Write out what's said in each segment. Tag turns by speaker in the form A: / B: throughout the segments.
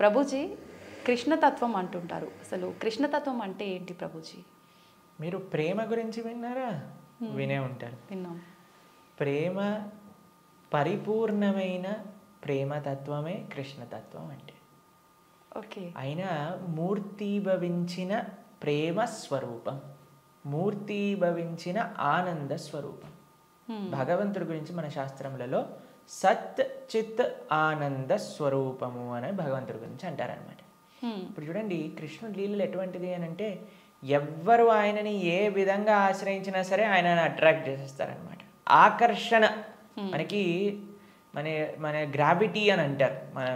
A: ప్రభుజీ కృష్ణతత్వం అంటుంటారు. అసలు కృష్ణతత్వం అంటే ఏంటి ప్రభుజీ?
B: మీరు ప్రేమ గురించి విన్నారా? వినే ఉంటారు.
A: విన్నాం.
B: ప్రేమ పరిపూర్ణమైన ప్రేమతత్వమే కృష్ణతత్వం అంటే.
A: ఓకే.
B: అయినా మూర్తీభవించిన ప్రేమ స్వరూపం, మూర్తీభవించిన ఆనంద స్వరూపం. భగవంతుడి గురించి మన శాస్త్రములలో సత్ చిత్ ఆనంద స్వరూపము అని భగవంతుడి గురించి అంటారనమాట. ఇప్పుడు చూడండి, కృష్ణుడి లీలలు ఎటువంటిది అని అంటే, ఎవ్వరు ఆయనని ఏ విధంగా ఆశ్రయించినా సరే ఆయనని అట్రాక్ట్ చేసేస్తారనమాట. ఆకర్షణ మనకి మన మన గ్రావిటీ అని అంటారు. మన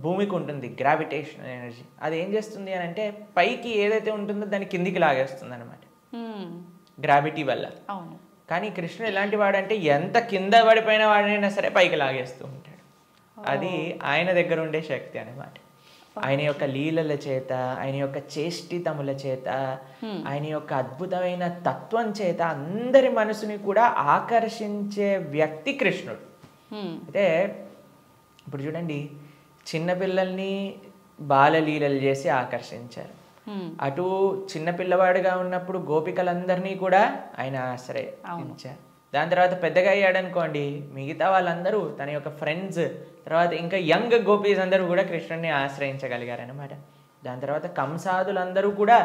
B: భూమికి ఉంటుంది గ్రావిటేషన్ ఎనర్జీ. అది ఏం చేస్తుంది అని అంటే, పైకి ఏదైతే ఉంటుందో దాన్ని కిందికి లాగేస్తుంది అనమాట గ్రావిటీ వల్ల.
A: అవును.
B: కానీ కృష్ణుడు ఎలాంటి వాడంటే, ఎంత కింద పడిపోయిన వాడినైనా సరే పైకి లాగేస్తూ ఉంటాడు. అది ఆయన దగ్గర ఉండే శక్తి అనమాట. ఆయన యొక్క లీలల చేత, ఆయన యొక్క చేష్టితముల చేత, ఆయన యొక్క అద్భుతమైన తత్వం చేత అందరి మనసుని కూడా ఆకర్షించే వ్యక్తి కృష్ణుడు. అయితే ఇప్పుడు చూడండి, చిన్నపిల్లల్ని బాలలీలలు చేసి ఆకర్షించారు. అటు చిన్నపిల్లవాడుగా ఉన్నప్పుడు గోపికలందరినీ కూడా ఆయన ఆశ్రయించారు. దాని తర్వాత పెద్దగా అయ్యాడనుకోండి, మిగతా వాళ్ళందరూ తన యొక్క ఫ్రెండ్స్, తర్వాత ఇంకా యంగ్ గోపీస్ అందరూ కూడా కృష్ణుడిని ఆశ్రయించగలిగారనమాట. దాని తర్వాత కంసాదులందరూ కూడా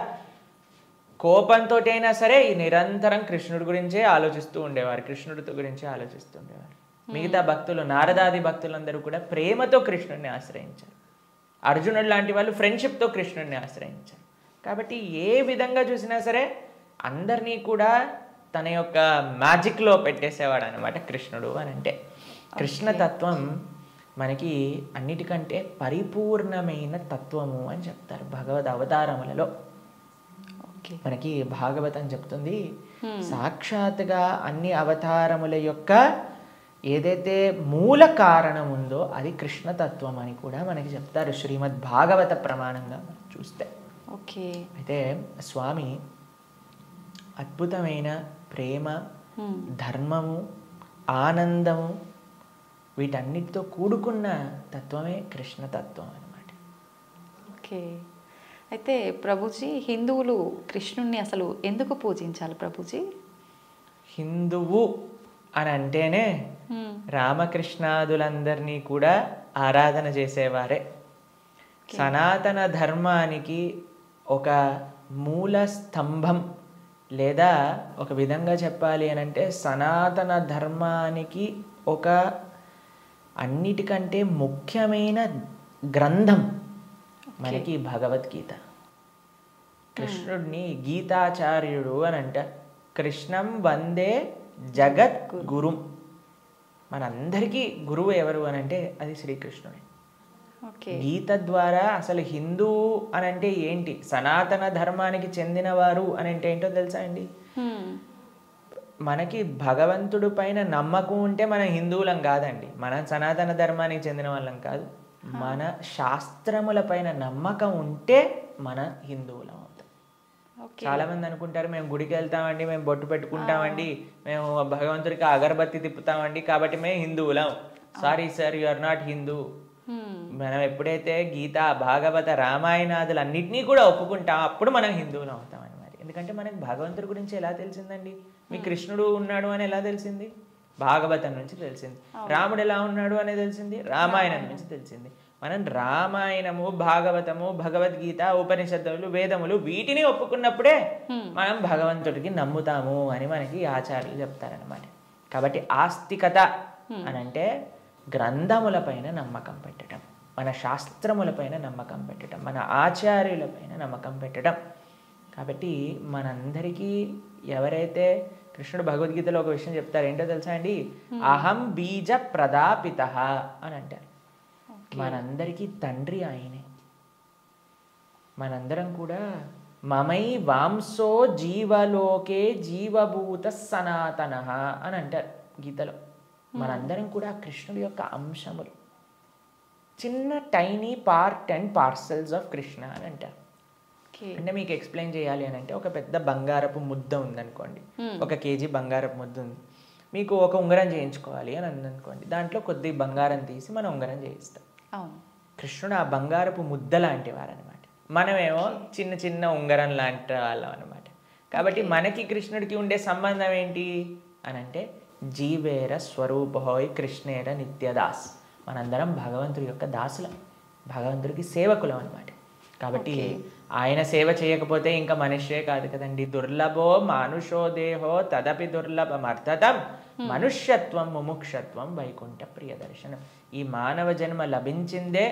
B: కోపంతో అయినా సరే నిరంతరం కృష్ణుడి గురించే ఆలోచిస్తూ ఉండేవారు, కృష్ణుడితో గురించే ఆలోచిస్తూ ఉండేవారు. మిగతా భక్తులు, నారదాది భక్తులందరూ కూడా ప్రేమతో కృష్ణుడిని ఆశ్రయించారు. అర్జునుడు లాంటి వాళ్ళు ఫ్రెండ్షిప్తో కృష్ణుడిని ఆశ్రయించారు. కాబట్టి ఏ విధంగా చూసినా సరే అందరినీ కూడా తన యొక్క మ్యాజిక్లో పెట్టేసేవాడు అనమాట కృష్ణుడు అని అంటే. కృష్ణతత్వం మనకి అన్నిటికంటే పరిపూర్ణమైన తత్వము అని చెప్తారు భగవద్ అవతారములలో. మనకి భాగవతం చెప్తుంది, సాక్షాత్గా అన్ని అవతారముల యొక్క ఏదైతే మూల కారణం ఉందో అది కృష్ణతత్వం అని కూడా మనకి చెప్తారు శ్రీమద్ భాగవత ప్రమాణంగా మనం చూస్తే.
A: ఓకే.
B: అయితే స్వామి అద్భుతమైన ప్రేమ, ధర్మము, ఆనందము వీటన్నిటితో కూడుకున్న తత్వమే కృష్ణతత్వం అన్నమాట.
A: ఓకే. అయితే ప్రభుజీ, హిందువులు కృష్ణుణ్ణి అసలు ఎందుకు పూజించాలి ప్రభుజీ?
B: హిందువు అని అంటేనే రామకృష్ణాదులందరినీ కూడా ఆరాధన చేసేవారే. సనాతన ధర్మానికి ఒక మూల స్తంభం, లేదా ఒక విధంగా చెప్పాలి అని అంటే సనాతన ధర్మానికి ఒక అన్నిటికంటే ముఖ్యమైన గ్రంథం మనకి భగవద్గీత. కృష్ణుడిని గీతాచార్యుడు అని అంటారు. కృష్ణం వందే జగత్ గురుం. మనందరికీ గురువు ఎవరు అని అంటే అది శ్రీకృష్ణుడే. గీత ద్వారా అసలు హిందువు అని అంటే ఏంటి, సనాతన ధర్మానికి చెందినవారు అని అంటే ఏంటో తెలుసా అండి? మనకి భగవంతుడి పైన నమ్మకం ఉంటే మనం హిందువులం కాదండి, మనం సనాతన ధర్మానికి చెందిన వాళ్ళం కాదు. మన శాస్త్రముల పైన నమ్మకం ఉంటే మన హిందువులం అవుతాం. చాలా మంది అనుకుంటారు, మేము గుడికి వెళ్తామండి, మేము బొట్టు పెట్టుకుంటామండి, మేము భగవంతుడికి అగరబత్తి తిప్పుతామండి కాబట్టి మేము హిందువులం. Sorry sir, you are not Hindu. మనం ఎప్పుడైతే గీత, భాగవత, రామాయణాదులు అన్నిటినీ కూడా ఒప్పుకుంటాం అప్పుడు మనం హిందువులం అవుతాం అన్నమాట. ఎందుకంటే మనకి భగవంతుడి గురించి ఎలా తెలిసిందండి? మీ కృష్ణుడు ఉన్నాడు అని ఎలా తెలిసింది? భాగవతం నుంచి తెలిసింది. రాముడు ఎలా ఉన్నాడు అని తెలిసింది? రామాయణం నుంచి తెలిసింది. మనం రామాయణము, భాగవతము, భగవద్గీత, ఉపనిషత్తులు, వేదములు వీటిని ఒప్పుకున్నప్పుడే మనం భగవంతుడికి నమ్ముతాము అని మనకి ఆచార్యులు చెప్తారనమాట. కాబట్టి ఆస్తికత అని అంటే గ్రంథములపైన నమ్మకం పెట్టడం, మన శాస్త్రములపైన నమ్మకం పెట్టడం, మన ఆచార్యులపైన నమ్మకం పెట్టడం. కాబట్టి మనందరికీ ఎవరైతే కృష్ణుడు భగవద్గీతలో ఒక విషయం చెప్తారు, ఏంటో తెలుసా అండి? అహం బీజ ప్రదాపిత అని అంటారు. మనందరికీ తండ్రి ఆయనే. మనందరం కూడా మమై వాంసో జీవలోకే జీవభూత సనాతన అని అంటారు గీతలో. మనందరం కూడా కృష్ణుడి యొక్క అంశములు, చిన్న tiny part and parcels of Krishna అని అంటారు. అంటే మీకు ఎక్స్ప్లెయిన్ చేయాలి అని అంటే, ఒక పెద్ద బంగారపు ముద్ద ఉందనుకోండి, 1 kg బంగారపు ముద్ద ఉంది. మీకు ఒక ఉంగరం చేయించుకోవాలి అని అనుకోండి, దాంట్లో కొద్ది బంగారం తీసి మనం ఉంగరం చేయిస్తాం. కృష్ణుడు ఆ బంగారపు ముద్ద లాంటి వారనమాట. మనమేమో చిన్న చిన్న ఉంగరం లాంటి వాళ్ళం అనమాట. కాబట్టి మనకి కృష్ణుడికి ఉండే సంబంధం ఏంటి అని అంటే జీవేర స్వరూపహోయ్ కృష్ణేర నిత్యదాస్. మనందరం భగవంతుడి యొక్క దాసులం, భగవంతుడికి సేవకులం అనమాట. కాబట్టి ఆయన సేవ చేయకపోతే ఇంకా మనిషే కాదు కదండి. దుర్లభో మానుషో దేహో తదపి దుర్లభమర్థతం మనుష్యత్వం ముముక్షత్వం వైకుంఠ ప్రియ దర్శనం. ఈ మానవ జన్మ లభించిందే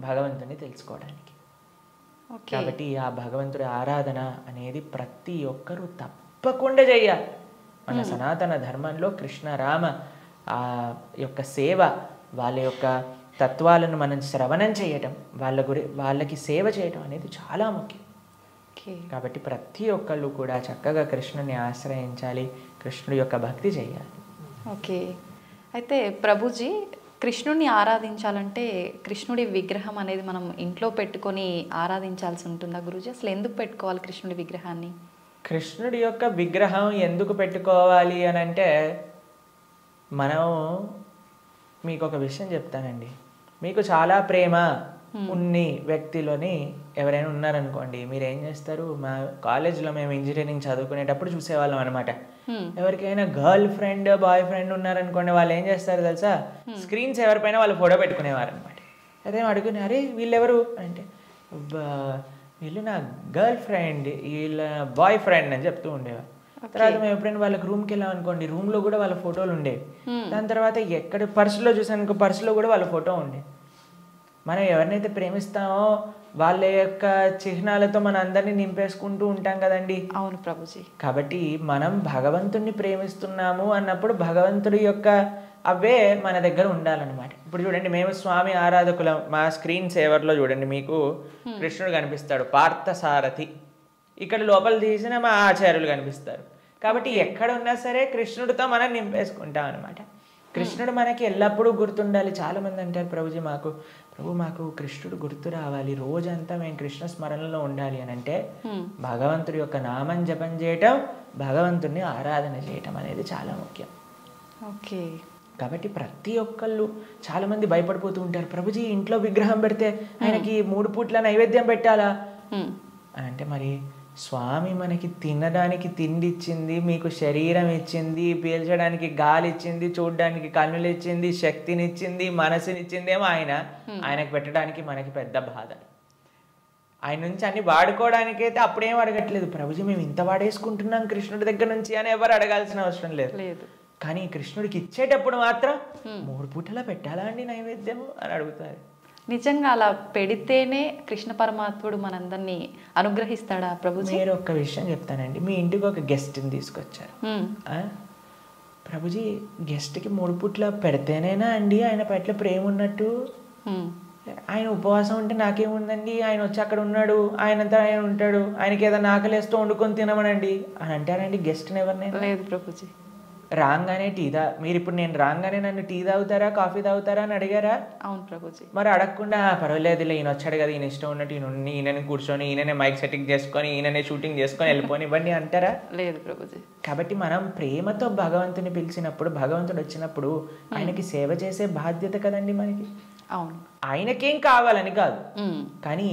B: భగవంతుని తెలుసుకోవడానికి. కాబట్టి ఆ భగవంతుడి ఆరాధన అనేది ప్రతి ఒక్కరూ తప్పకుండా చేయాలి. మన సనాతన ధర్మంలో కృష్ణ రామ ఆ యొక్క సేవ, వాళ్ళ యొక్క తత్వాలను మనం శ్రవణం చేయటం, వాళ్ళకి సేవ చేయటం అనేది చాలా ముఖ్యం. కాబట్టి ప్రతి ఒక్కళ్ళు కూడా చక్కగా కృష్ణుని ఆశ్రయించాలి, కృష్ణుడి యొక్క భక్తి చేయాలి.
A: ఓకే. అయితే ప్రభుజీ, కృష్ణుడిని ఆరాధించాలంటే కృష్ణుడి విగ్రహం అనేది మనం ఇంట్లో పెట్టుకొని ఆరాధించాల్సి ఉంటుందా గురూజీ? అసలు ఎందుకు పెట్టుకోవాలి కృష్ణుడి విగ్రహాన్ని?
B: కృష్ణుడి యొక్క విగ్రహం ఎందుకు పెట్టుకోవాలి అని అంటే, మనం మీకు ఒక విషయం చెప్తానండి. మీకు చాలా ప్రేమ ఉన్ని వ్యక్తిలోని ఎవరైనా ఉన్నారనుకోండి, మీరు ఏం చేస్తారు? మా కాలేజ్లో మేము ఇంజనీరింగ్ చదువుకునేటప్పుడు చూసేవాళ్ళం అనమాట. ఎవరికైనా గర్ల్ ఫ్రెండ్ బాయ్ ఫ్రెండ్ ఉన్నారనుకోండి, వాళ్ళు ఏం చేస్తారు తెలుసా? స్క్రీన్స్ ఎవరిపైన వాళ్ళు ఫోటో పెట్టుకునేవారు అనమాట. అదే అడుగుని, అరే వీళ్ళెవరు అంటే, వీళ్ళు నా గర్ల్ ఫ్రెండ్, వీళ్ళ బాయ్ ఫ్రెండ్ అని చెప్తూ ఉండేవారు. తర్వాత మేము ఎప్పుడైనా వాళ్ళకి రూమ్కి వెళ్ళాం అనుకోండి, రూమ్లో కూడా వాళ్ళ ఫోటోలు ఉండేవి. దాని తర్వాత ఎక్కడ పర్సులో చూసాను, పర్సులో కూడా వాళ్ళ ఫోటో ఉండే. మనం ఎవరినైతే ప్రేమిస్తామో వాళ్ళ యొక్క చిహ్నాలతో మన అందరినీ నింపేసుకుంటూ ఉంటాం కదండి.
A: అవును ప్రభుజీ.
B: కాబట్టి మనం భగవంతుణ్ణి ప్రేమిస్తున్నాము అన్నప్పుడు భగవంతుడి యొక్క అవే మన దగ్గర ఉండాలన్నమాట. ఇప్పుడు చూడండి, మేము స్వామి ఆరాధకులం. మా స్క్రీన్ సేవర్లో చూడండి, మీకు కృష్ణుడు కనిపిస్తాడు, పార్థసారథి. ఇక్కడ లోపల తీసిన మా ఆచార్యులు కనిపిస్తారు. కాబట్టి ఎక్కడ ఉన్నా సరే కృష్ణుడితో మనం నింపేసుకుంటాం అనమాట. కృష్ణుడు మనకి ఎల్లప్పుడూ గుర్తుండాలి. చాలామంది అంటారు, ప్రభుజీ మాకు కృష్ణుడు గుర్తు రావాలి, రోజంతా మేము కృష్ణ స్మరణలో ఉండాలి అని అంటే భగవంతుడి యొక్క నామం జపం చేయటం, భగవంతుడిని ఆరాధన చేయటం అనేది చాలా ముఖ్యం.
A: ఓకే.
B: కాబట్టి ప్రతి ఒక్కళ్ళు చాలామంది భయపడిపోతూ ఉంటారు, ప్రభుజీ ఇంట్లో విగ్రహం పెడితే ఆయనకి 3 పూట్ల నైవేద్యం పెట్టాలా అంటే, మరి స్వామి మనకి తినడానికి తిండి ఇచ్చింది, మీకు శరీరం ఇచ్చింది, పీల్చడానికి గాలి ఇచ్చింది, చూడడానికి కన్నులు ఇచ్చింది, శక్తినిచ్చింది, మనసునిచ్చిందేమో ఆయనకు పెట్టడానికి మనకి పెద్ద బాధ. ఆయన నుంచి అన్ని వాడుకోవడానికైతే అప్పుడేం అడగట్లేదు, ప్రభుజీ మేము ఇంత వాడేసుకుంటున్నాం కృష్ణుడి దగ్గర నుంచి అని ఎవరు అడగాల్సిన అవసరం లేదు. కానీ కృష్ణుడికి ఇచ్చేటప్పుడు మాత్రం 3 పూటలా పెట్టాలా అండి నైవేద్యము అని అడుగుతారు.
A: నిజంగా అలా పెడితేనే కృష్ణ పరమాత్ముడు మనందరినీ అనుగ్రహిస్తాడా ప్రభుజీ?
B: మీరు ఒక్క విషయం చెప్తానండి. మీ ఇంటికి ఒక గెస్ట్ని తీసుకొచ్చారు, ప్రభుజీ గెస్ట్కి 3 పూట్ల పెడితేనేనా అండి ఆయన పట్ల ప్రేమ ఉన్నట్టు? ఆయన ఉపవాసం ఉంటే నాకేముందండి, ఆయన వచ్చి అక్కడ ఉన్నాడు, ఆయనంతా ఆయన ఉంటాడు, ఆయనకి ఏదైనా ఆకలేస్తూ వండుకొని తినమనండి అని అంటారండి గెస్ట్ని ఎవరినైనా?
A: లేదు ప్రభుజీ.
B: రాగానే మీరు ఇప్పుడు నేను రాగానే నన్ను టీ తాగుతారా కాఫీ తాగుతారా అని అడిగారా?
A: అవును ప్రభుజీ.
B: మరి అడగకుండా పర్వాలేదులే ఈయన వచ్చాడు కదా, ఈయన ఇష్టం ఉన్నట్టు ఈయనని కూర్చొని ఈయననే మైక్ సెట్టింగ్ చేసుకొని ఈయననే షూటింగ్ చేసుకొని వెళ్ళిపోని ఇవ్వండి అంటారా?
A: లేదు ప్రభుజీ.
B: కాబట్టి మనం ప్రేమతో భగవంతుని పిలిచినప్పుడు, భగవంతుడు వచ్చినప్పుడు ఆయనకి సేవ చేసే బాధ్యత కదండి మనకి.
A: అవును.
B: ఆయనకేం కావాలని కాదు, కానీ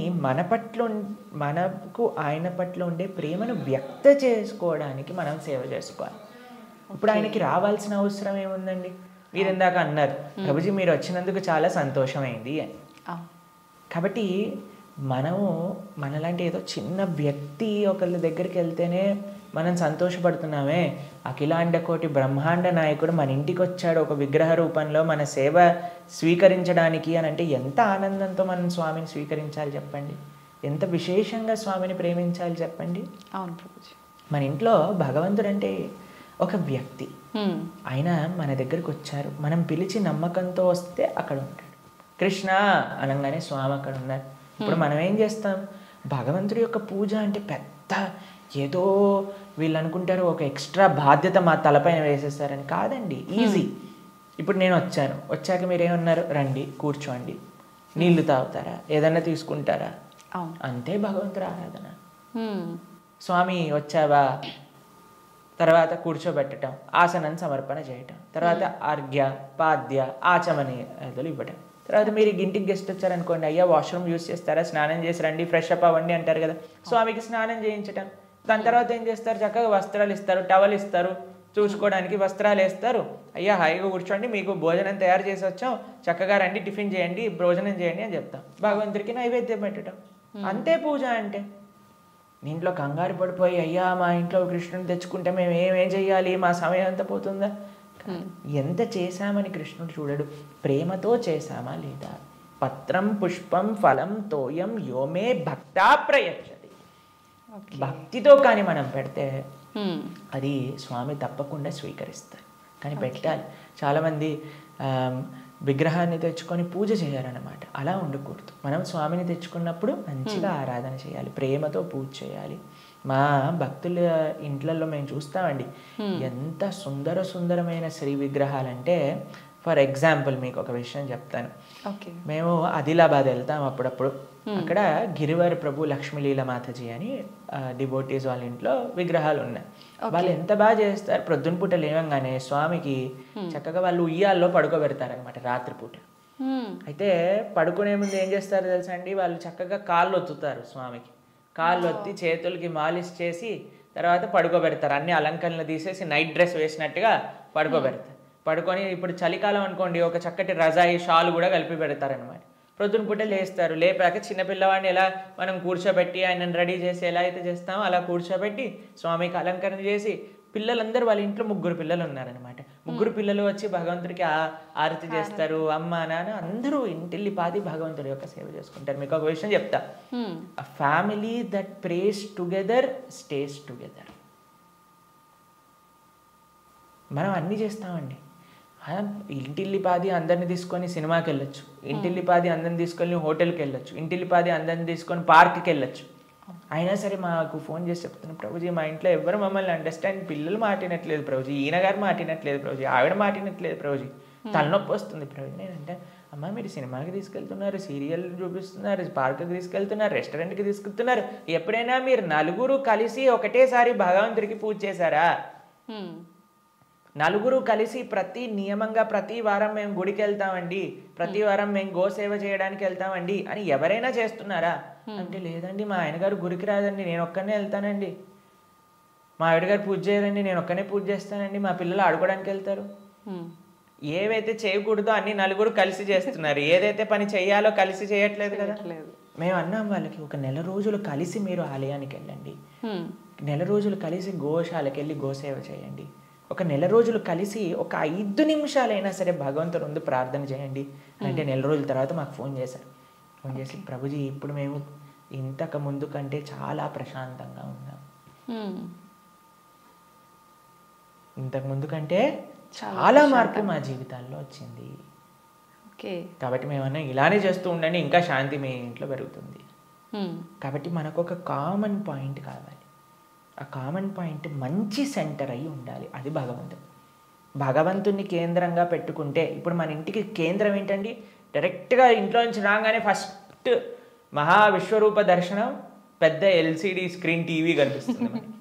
B: మనకు ఆయన పట్ల ఉండే ప్రేమను వ్యక్త చేసుకోవడానికి మనం సేవ చేసుకోవాలి. ఇప్పుడు ఆయనకి రావాల్సిన అవసరం ఏముందండి? మీరు ఇందాక అన్నారు, ప్రభుజీ మీరు వచ్చినందుకు చాలా సంతోషమైంది అని. కాబట్టి మనలాంటి ఏదో చిన్న వ్యక్తి ఒకళ్ళ దగ్గరికి వెళ్తేనే మనం సంతోషపడుతున్నామే, అఖిలాండ కోటి బ్రహ్మాండ నాయకుడు మన ఇంటికి వచ్చాడు ఒక విగ్రహ రూపంలో మన సేవ స్వీకరించడానికి అని అంటే ఎంత ఆనందంతో మనం స్వామిని స్వీకరించాలి చెప్పండి, ఎంత విశేషంగా స్వామిని ప్రేమించాలి చెప్పండి.
A: అవును ప్రభుజీ.
B: మన ఇంట్లో భగవంతుడు అంటే ఒక వ్యక్తి, ఆయన మన దగ్గరికి వచ్చారు, మనం పిలిచి నమ్మకంతో వస్తే అక్కడ ఉంటాడు. కృష్ణ అనగానే స్వామి అక్కడ ఉన్నారు. ఇప్పుడు మనం ఏం చేస్తాం? భగవంతుడి యొక్క పూజ అంటే పెద్ద ఏదో వీళ్ళు అనుకుంటారు ఒక ఎక్స్ట్రా బాధ్యత మా తలపైన వేసేస్తారని. కాదండి, ఈజీ. ఇప్పుడు నేను వచ్చాక మీరేమన్నారు? రండి కూర్చోండి, నీళ్లు తాగుతారా, ఏదన్నా తీసుకుంటారా, అంతే భగవంతుడి ఆరాధన. స్వామి వచ్చావా, తర్వాత కూర్చోబెట్టడం, ఆసనం సమర్పణ చేయటం, తర్వాత అర్ఘ్య పాద్య ఆచమనీయాలు ఇవ్వటం, తర్వాత మీరు ఇంటికి గెస్ట్ వచ్చారనుకోండి, అయ్యా వాష్రూమ్ యూస్ చేస్తారా, స్నానం చేసి రండి, ఫ్రెష్ అప్ అవ్వండి అంటారు కదా. స్వామికి స్నానం చేయించటం, దాని తర్వాత ఏం చేస్తారు, చక్కగా వస్త్రాలు ఇస్తారు, టవల్ ఇస్తారు, చూసుకోవడానికి వస్త్రాలు వేస్తారు. అయ్యా హాయిగా కూర్చోండి, మీకు భోజనం తయారు చేసి వచ్చాం, చక్కగా రండి, టిఫిన్ చేయండి, భోజనం చేయండి అని చెప్తాం. భగవంతుడికి నైవేద్యం పెట్టడం, అంతే పూజ అంటే. ఇంట్లో కంగారు పడిపోయి అయ్యా మా ఇంట్లో కృష్ణుని తెచ్చుకుంటే మేము ఏమేం చెయ్యాలి, మా సమయం అంతా పోతుందా. ఎంత చేశామని కృష్ణుడు చూడడు, ప్రేమతో చేశామా లేదా. పత్రం పుష్పం ఫలం తోయం యోమే భక్తా ప్రయచ్చతి. భక్తితో కానీ మనం పెడితే అది స్వామి తప్పకుండా స్వీకరిస్తారు. కానీ పెట్టాలి. చాలామంది విగ్రహాన్ని తెచ్చుకొని పూజ చేయాలన్నమాట. అలా ఉండకూడదు. మనం స్వామిని తెచ్చుకున్నప్పుడు మంచిగా ఆరాధన చేయాలి, ప్రేమతో పూజ చేయాలి. మా భక్తుల ఇంట్లలో మేము చూస్తామండి, ఎంత సుందరమైన శ్రీ విగ్రహాలంటే. ఫర్ ఎగ్జాంపుల్ మీకు ఒక విషయం చెప్తాను. మేము ఆదిలాబాద్ వెళ్తాం అప్పుడప్పుడు. అక్కడ గిరివర్ ప్రభు లక్ష్మీలీల మాతాజీ అని డివోటీస్ వాళ్ళ ఇంట్లో విగ్రహాలు ఉన్నాయి. వాళ్ళు ఎంత బాగా చేస్తారు, ప్రొద్దున పూట లేవంగానే స్వామికి చక్కగా వాళ్ళు ఉయ్యాల్లో పడుకోబెడతారనమాట రాత్రిపూట. అయితే పడుకునే ముందు ఏం చేస్తారో తెలుసా అండి, వాళ్ళు చక్కగా కాళ్ళు ఒత్తుతారు స్వామికి. కాళ్ళు ఒత్తి చేతులకి మాలిష్ చేసి తర్వాత పడుకోబెడతారు. అన్ని అలంకరణలు తీసేసి నైట్ డ్రెస్ వేసినట్టుగా పడుకోబెడతారు. పడుకొని ఇప్పుడు చలికాలం అనుకోండి, ఒక చక్కటి రజాయి షాలు కూడా కలిపి పెడతారనమాట. ప్రొద్దున పూట లేస్తారు. లేపాక చిన్నపిల్లవాడిని ఎలా మనం కూర్చోబెట్టి ఆయనను రెడీ చేసి ఎలా అయితే చేస్తామో అలా కూర్చోబెట్టి స్వామికి అలంకరణ చేసి, పిల్లలందరూ వాళ్ళ ఇంట్లో 3 పిల్లలు ఉన్నారనమాట. 3 పిల్లలు వచ్చి భగవంతుడికి ఆరతి చేస్తారు. అమ్మ నాన్న అందరూ ఇంటిల్లి పాది భగవంతుడి యొక్క సేవ చేసుకుంటారు. మీకు ఒక విషయం చెప్తా, a family that praise together stays together. మనం అన్నీ చేస్తామండి. ఇంటిల్లిపాది అందరిని తీసుకొని సినిమాకి వెళ్ళొచ్చు, ఇంటిల్లిపాది అందరిని తీసుకొని హోటల్కి వెళ్ళొచ్చు, ఇంటిల్లిపాది అందరిని తీసుకొని పార్క్కి వెళ్ళొచ్చు. అయినా సరే మాకు ఫోన్ చేసి చెప్తున్నాను, ప్రభుజీ మా ఇంట్లో ఎవరు మమ్మల్ని అండర్స్టాండ్, పిల్లలు మాటినట్లేదు ప్రభుజీ, ఈయన గారు మాటినట్లేదు ప్రభుజీ, ఆవిడ మాటినట్లేదు ప్రభుజీ, తలనొప్పి వస్తుంది ప్రభుజీ. నేనంటే అమ్మ మీరు సినిమాకి తీసుకెళ్తున్నారు, సీరియల్ చూపిస్తున్నారు, పార్క్కి తీసుకెళ్తున్నారు, రెస్టారెంట్కి తీసుకెళ్తున్నారు, ఎప్పుడైనా మీరు నలుగురు కలిసి ఒకటేసారి భగవంతుడికి పూజ చేశారా? నలుగురు కలిసి నియమంగా ప్రతి వారం మేము గుడికి వెళ్తామండి, ప్రతి వారం మేము గోసేవ చేయడానికి వెళ్తామండి అని ఎవరైనా చేస్తున్నారా అంటే, లేదండి మా ఆయన గారు గుడికి రాదండి, నేను ఒక్కనే వెళ్తానండి, మా ఆవిడ గారు పూజ చేయరండి, నేను ఒక్కనే పూజ చేస్తానండి, మా పిల్లలు ఆడుకోవడానికి వెళ్తారు. ఏవైతే చేయకూడదో అన్ని నలుగురు కలిసి చేస్తున్నారు, ఏదైతే పని చేయాలో కలిసి చేయట్లేదు కదా. మేము అన్నాం వాళ్ళకి, ఒక నెల రోజులు కలిసి మీరు ఆలయానికి వెళ్ళండి, నెల రోజులు కలిసి గోశాలకు వెళ్ళి గోసేవ చేయండి, ఒక నెల రోజులు కలిసి ఒక 5 నిమిషాలైనా సరే భగవంతుడు ముందు ప్రార్థన చేయండి అంటే, నెల రోజుల తర్వాత మాకు ఫోన్ చేశారు. ఫోన్ చేసి ప్రభుజీ ఇప్పుడు మేము ఇంతకు ముందు కంటే చాలా ప్రశాంతంగా ఉన్నాం, ఇంతకు ముందు కంటే చాలా మార్పు మా జీవితాల్లో వచ్చింది. కాబట్టి మేమన్నా ఇలానే చేస్తూ ఉండండి, ఇంకా శాంతి మీ ఇంట్లో పెరుగుతుంది. కాబట్టి మనకు ఒక కామన్ పాయింట్ కావాలి. ఆ కామన్ పాయింట్ మంచి సెంటర్ అయి ఉండాలి, అది భగవంతుడు. భగవంతుని కేంద్రంగా పెట్టుకుంటే, ఇప్పుడు మన ఇంటికి కేంద్రం ఏంటండి, డైరెక్ట్గా ఇంట్లో నుంచి రాగానే ఫస్ట్ మహావిశ్వరూప దర్శనం, పెద్ద LCD స్క్రీన్ టీవీ కనిపిస్తుంది మనకి.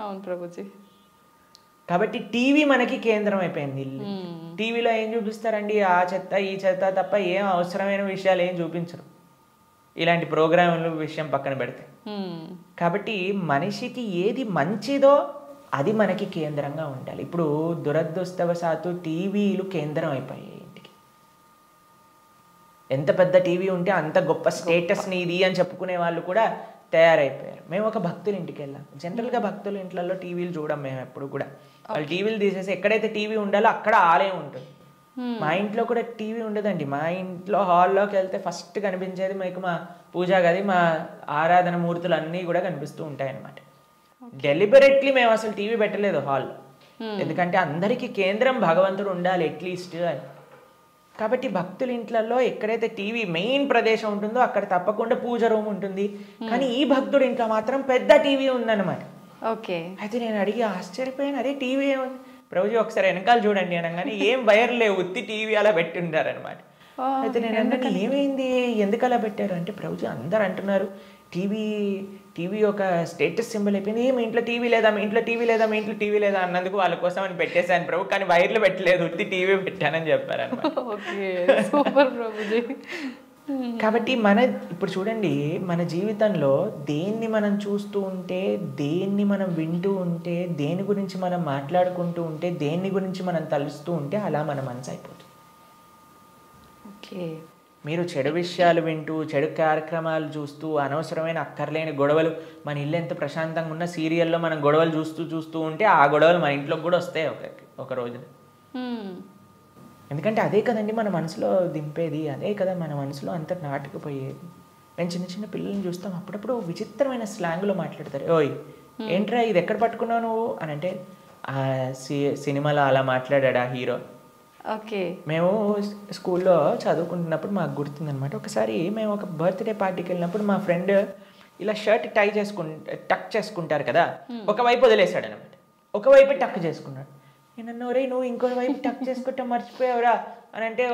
A: అవును ప్రభుజీ.
B: కాబట్టి టీవీ మనకి కేంద్రం అయిపోయింది. టీవీలో ఏం చూపిస్తారండి, ఆ చెత్త ఈ చెత్త తప్ప ఏం అవసరమైన విషయాలు ఏం చూపించరు, ఇలాంటి ప్రోగ్రాముల విషయం పక్కన పెడితే. కాబట్టి మనిషికి ఏది మంచిదో అది మనకి కేంద్రంగా ఉండాలి. ఇప్పుడు దురదృష్టవశాత్తు టీవీలు కేంద్రం అయిపోయాయి ఇంటికి. ఎంత పెద్ద టీవీ ఉంటే అంత గొప్ప స్టేటస్ని ఇది అని చెప్పుకునే వాళ్ళు కూడా తయారైపోయారు. మేము ఒక భక్తుల ఇంటికి వెళ్ళాం. జనరల్గా భక్తుల ఇంట్లలో టీవీలు చూడం మేము ఎప్పుడు కూడా. వాళ్ళు టీవీలు తీసేసి ఎక్కడైతే టీవీ ఉండాలో అక్కడ ఆలయం ఉంటుంది. మా ఇంట్లో కూడా టీవీ ఉండదండి. మా ఇంట్లో హాల్లోకి వెళ్తే ఫస్ట్ కనిపించేది మీకు మా పూజా గది, మా ఆరాధన మూర్తులు అన్నీ కూడా కనిపిస్తూ ఉంటాయి అన్నమాట. డెలిబరెట్లీ మేము అసలు టీవీ పెట్టలేదు హాల్లో, ఎందుకంటే అందరికీ కేంద్రం భగవంతుడు ఉండాలి అట్లీస్ట్ అని. కాబట్టి భక్తుల ఇంట్లలో ఎక్కడైతే టీవీ మెయిన్ ప్రదేశం ఉంటుందో అక్కడ తప్పకుండా పూజ రూమ్ ఉంటుంది. కానీ ఈ భక్తుడి ఇంట్లో మాత్రం పెద్ద టీవీ ఉందన్నమాట. అయితే నేను అడిగి ఆశ్చర్యపోయాను, అదే టీవీ ఏముంది ప్రభుజీ ఒకసారి వెనకాల చూడండి అనగానే ఏం వైర్ లేవు, ఉత్తి టీవీ అలా పెట్టి ఉంటారనమాట. అయితే నేను అన్నాను, ఏమైంది, ఎందుకు అలా పెట్టారు అంటే, ప్రభుజీ అందరు అంటున్నారు టీవీ ఒక స్టేటస్ సింబల్ అయిపోయింది, మీ ఇంట్లో టీవీ లేదా, మీ ఇంట్లో టీవీ లేదా, మీ ఇంట్లో టీవీ లేదా అన్నందుకు వాళ్ళ కోసం అని పెట్టేశాను ప్రభు, కానీ వైర్లు పెట్టలేదు, ఉత్తి టీవీ పెట్టానని చెప్పారు అన్నమాట.
A: Okay, super Prabhuji.
B: కాబట్టి ఇప్పుడు చూడండి, మన జీవితంలో దేన్ని మనం చూస్తూ ఉంటే, దేన్ని మనం వింటూ ఉంటే, దేని గురించి మనం మాట్లాడుకుంటూ ఉంటే, దేని గురించి మనం తలుస్తూ ఉంటే అలా మన మనసు అయిపోతుంది.
A: ఓకే.
B: మీరు చెడు విషయాలు వింటూ, చెడు కార్యక్రమాలు చూస్తూ, అనవసరమైన అక్కర్లేని గొడవలు, మన ఇల్లు ఎంత ప్రశాంతంగా ఉన్న సీరియల్లో మనం గొడవలు చూస్తూ ఉంటే ఆ గొడవలు మన ఇంట్లోకి కూడా వస్తాయి ఒక రోజున. ఎందుకంటే అదే కదండి మన మనసులో దింపేది, అదే కదా మన మనసులో అంత నాటుకుపోయేది. నేను చిన్న చిన్న పిల్లల్ని చూస్తాం, అప్పుడప్పుడు విచిత్రమైన స్లాంగ్లో మాట్లాడతారు. ఓయ్ ఏంట్రా ఇది ఎక్కడ పట్టుకున్నావు నువ్వు అని అంటే, ఆ సినిమాలో అలా మాట్లాడాడు ఆ హీరో.
A: ఓకే.
B: మేము స్కూల్లో చదువుకుంటున్నప్పుడు మాకు గుర్తుందనమాట, ఒకసారి మేము ఒక బర్త్డే పార్టీకి వెళ్ళినప్పుడు మా ఫ్రెండ్ ఇలా షర్ట్ టక్ చేసుకుంటారు కదా, ఒకవైపు వదిలేశాడు అనమాట, ఒకవైపు టక్ చేసుకున్నాడు. నేను రే నువ్వు ఇంకో వైపు టక్ చేసుకుంటా మర్చిపోయావురా అని అంటే,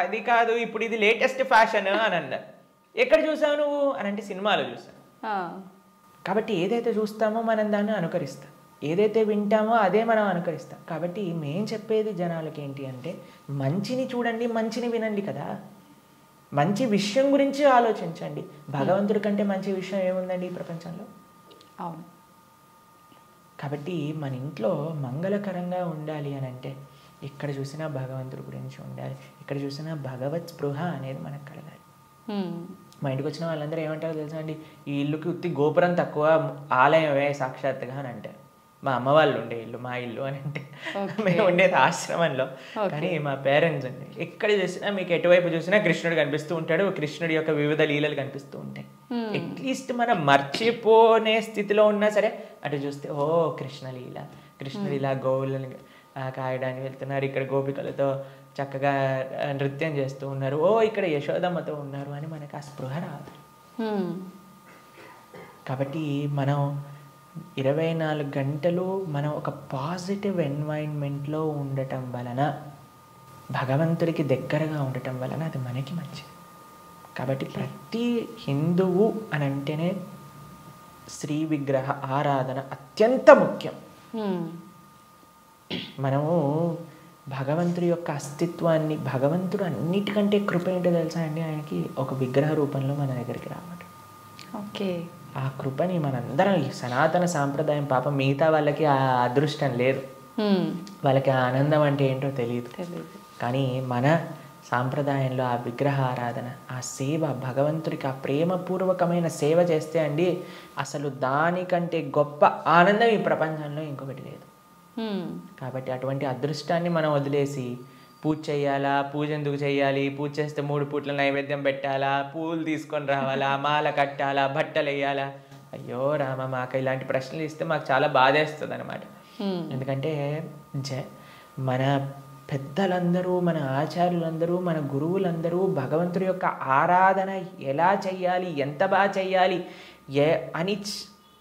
B: అది కాదు ఇప్పుడు ఇది లేటెస్ట్ ఫ్యాషన్ అని అన్నారు. ఎక్కడ చూసావు నువ్వు అని అంటే, సినిమాలో చూసాను. కాబట్టి ఏదైతే చూస్తామో మనం దాన్ని అనుకరిస్తాం, ఏదైతే వింటామో అదే మనం అనుకరిస్తాం. కాబట్టి మేం చెప్పేది జనాలకి ఏంటి అంటే, మంచిని చూడండి, మంచిని వినండి కదా, మంచి విషయం గురించి ఆలోచించండి. భగవంతుడి కంటే మంచి విషయం ఏముందండి ఈ ప్రపంచంలో?
A: అవును.
B: కాబట్టి మన ఇంట్లో మంగళకరంగా ఉండాలి అని అంటే, ఎక్కడ చూసినా భగవంతుడి గురించి ఉండాలి, ఇక్కడ చూసినా భగవత్ స్పృహ అనేది మనకు కలగాలి. మా ఇంటికి వచ్చిన వాళ్ళందరూ ఏమంటారో తెలుసా అండి, ఈ ఇల్లుకి ఉత్తి గోపురం తక్కువ, ఆలయమే సాక్షాత్తుగా అని అంటారు. మా అమ్మ వాళ్ళు ఉండే ఇల్లు మా ఇల్లు అని అంటే, మేము ఉండేది ఆశ్రమంలో, కానీ మా పేరెంట్స్ అండి ఎక్కడ చూసినా, మీకు ఎటువైపు చూసినా కృష్ణుడు కనిపిస్తూ ఉంటాడు, కృష్ణుడి యొక్క వివిధ లీలలు కనిపిస్తూ ఉంటాయి. అట్లీస్ట్ మనం మర్చిపోనే స్థితిలో ఉన్నా సరే అటు చూస్తే, ఓ కృష్ణలీల, కృష్ణుడు ఇలా గోవులను కాయడానికి వెళ్తున్నారు, ఇక్కడ గోపికలతో చక్కగా నృత్యం చేస్తూ ఉన్నారు, ఓ ఇక్కడ యశోదమ్మతో ఉన్నారు అని మనకు ఆ స్పృహ రాదు. కాబట్టి మనం 24 గంటలు మనం ఒక పాజిటివ్ ఎన్వైరన్మెంట్లో ఉండటం వలన, భగవంతుడికి దగ్గరగా ఉండటం వలన అది మనకి మంచిది. కాబట్టి ప్రతి హిందువు అని అంటేనే శ్రీ విగ్రహ ఆరాధన అత్యంత ముఖ్యం. మనము భగవంతుడి యొక్క అస్తిత్వాన్ని, భగవంతుడు అన్నిటికంటే కృప ఏంటో తెలుసా అండి, ఆయనకి ఒక విగ్రహ రూపంలో మన దగ్గరికి రావడం.
A: ఓకే.
B: ఆ కృపని మనందరం, ఈ సనాతన సాంప్రదాయం పాపం మిగతా వాళ్ళకి ఆ అదృష్టం లేదు, వాళ్ళకి ఆ ఆనందం అంటే ఏంటో తెలియదు. కానీ మన సాంప్రదాయంలో ఆ విగ్రహ ఆరాధన, ఆ సేవ, భగవంతుడికి ఆ ప్రేమపూర్వకమైన సేవ చేస్తే అండి, అసలు దానికంటే గొప్ప ఆనందం ఈ ప్రపంచంలో ఇంకొకటి లేదు. కాబట్టి అటువంటి అదృష్టాన్ని మనం వదిలేసి పూజ చేయాలా, పూజ ఎందుకు చేయాలి, పూజ చేస్తే 3 పూట్ల నైవేద్యం పెట్టాలా, పూలు తీసుకొని రావాలా, మాల కట్టాలా, బట్టలు వేయాలా, అయ్యో రామ, మాకు ఇలాంటి ప్రశ్నలు ఇస్తే మాకు చాలా బాధేస్తుంది అనమాట. ఎందుకంటే మన పెద్దలందరూ, మన ఆచార్యులందరూ, మన గురువులందరూ భగవంతుడి యొక్క ఆరాధన ఎలా చెయ్యాలి, ఎంత బాగా చెయ్యాలి అని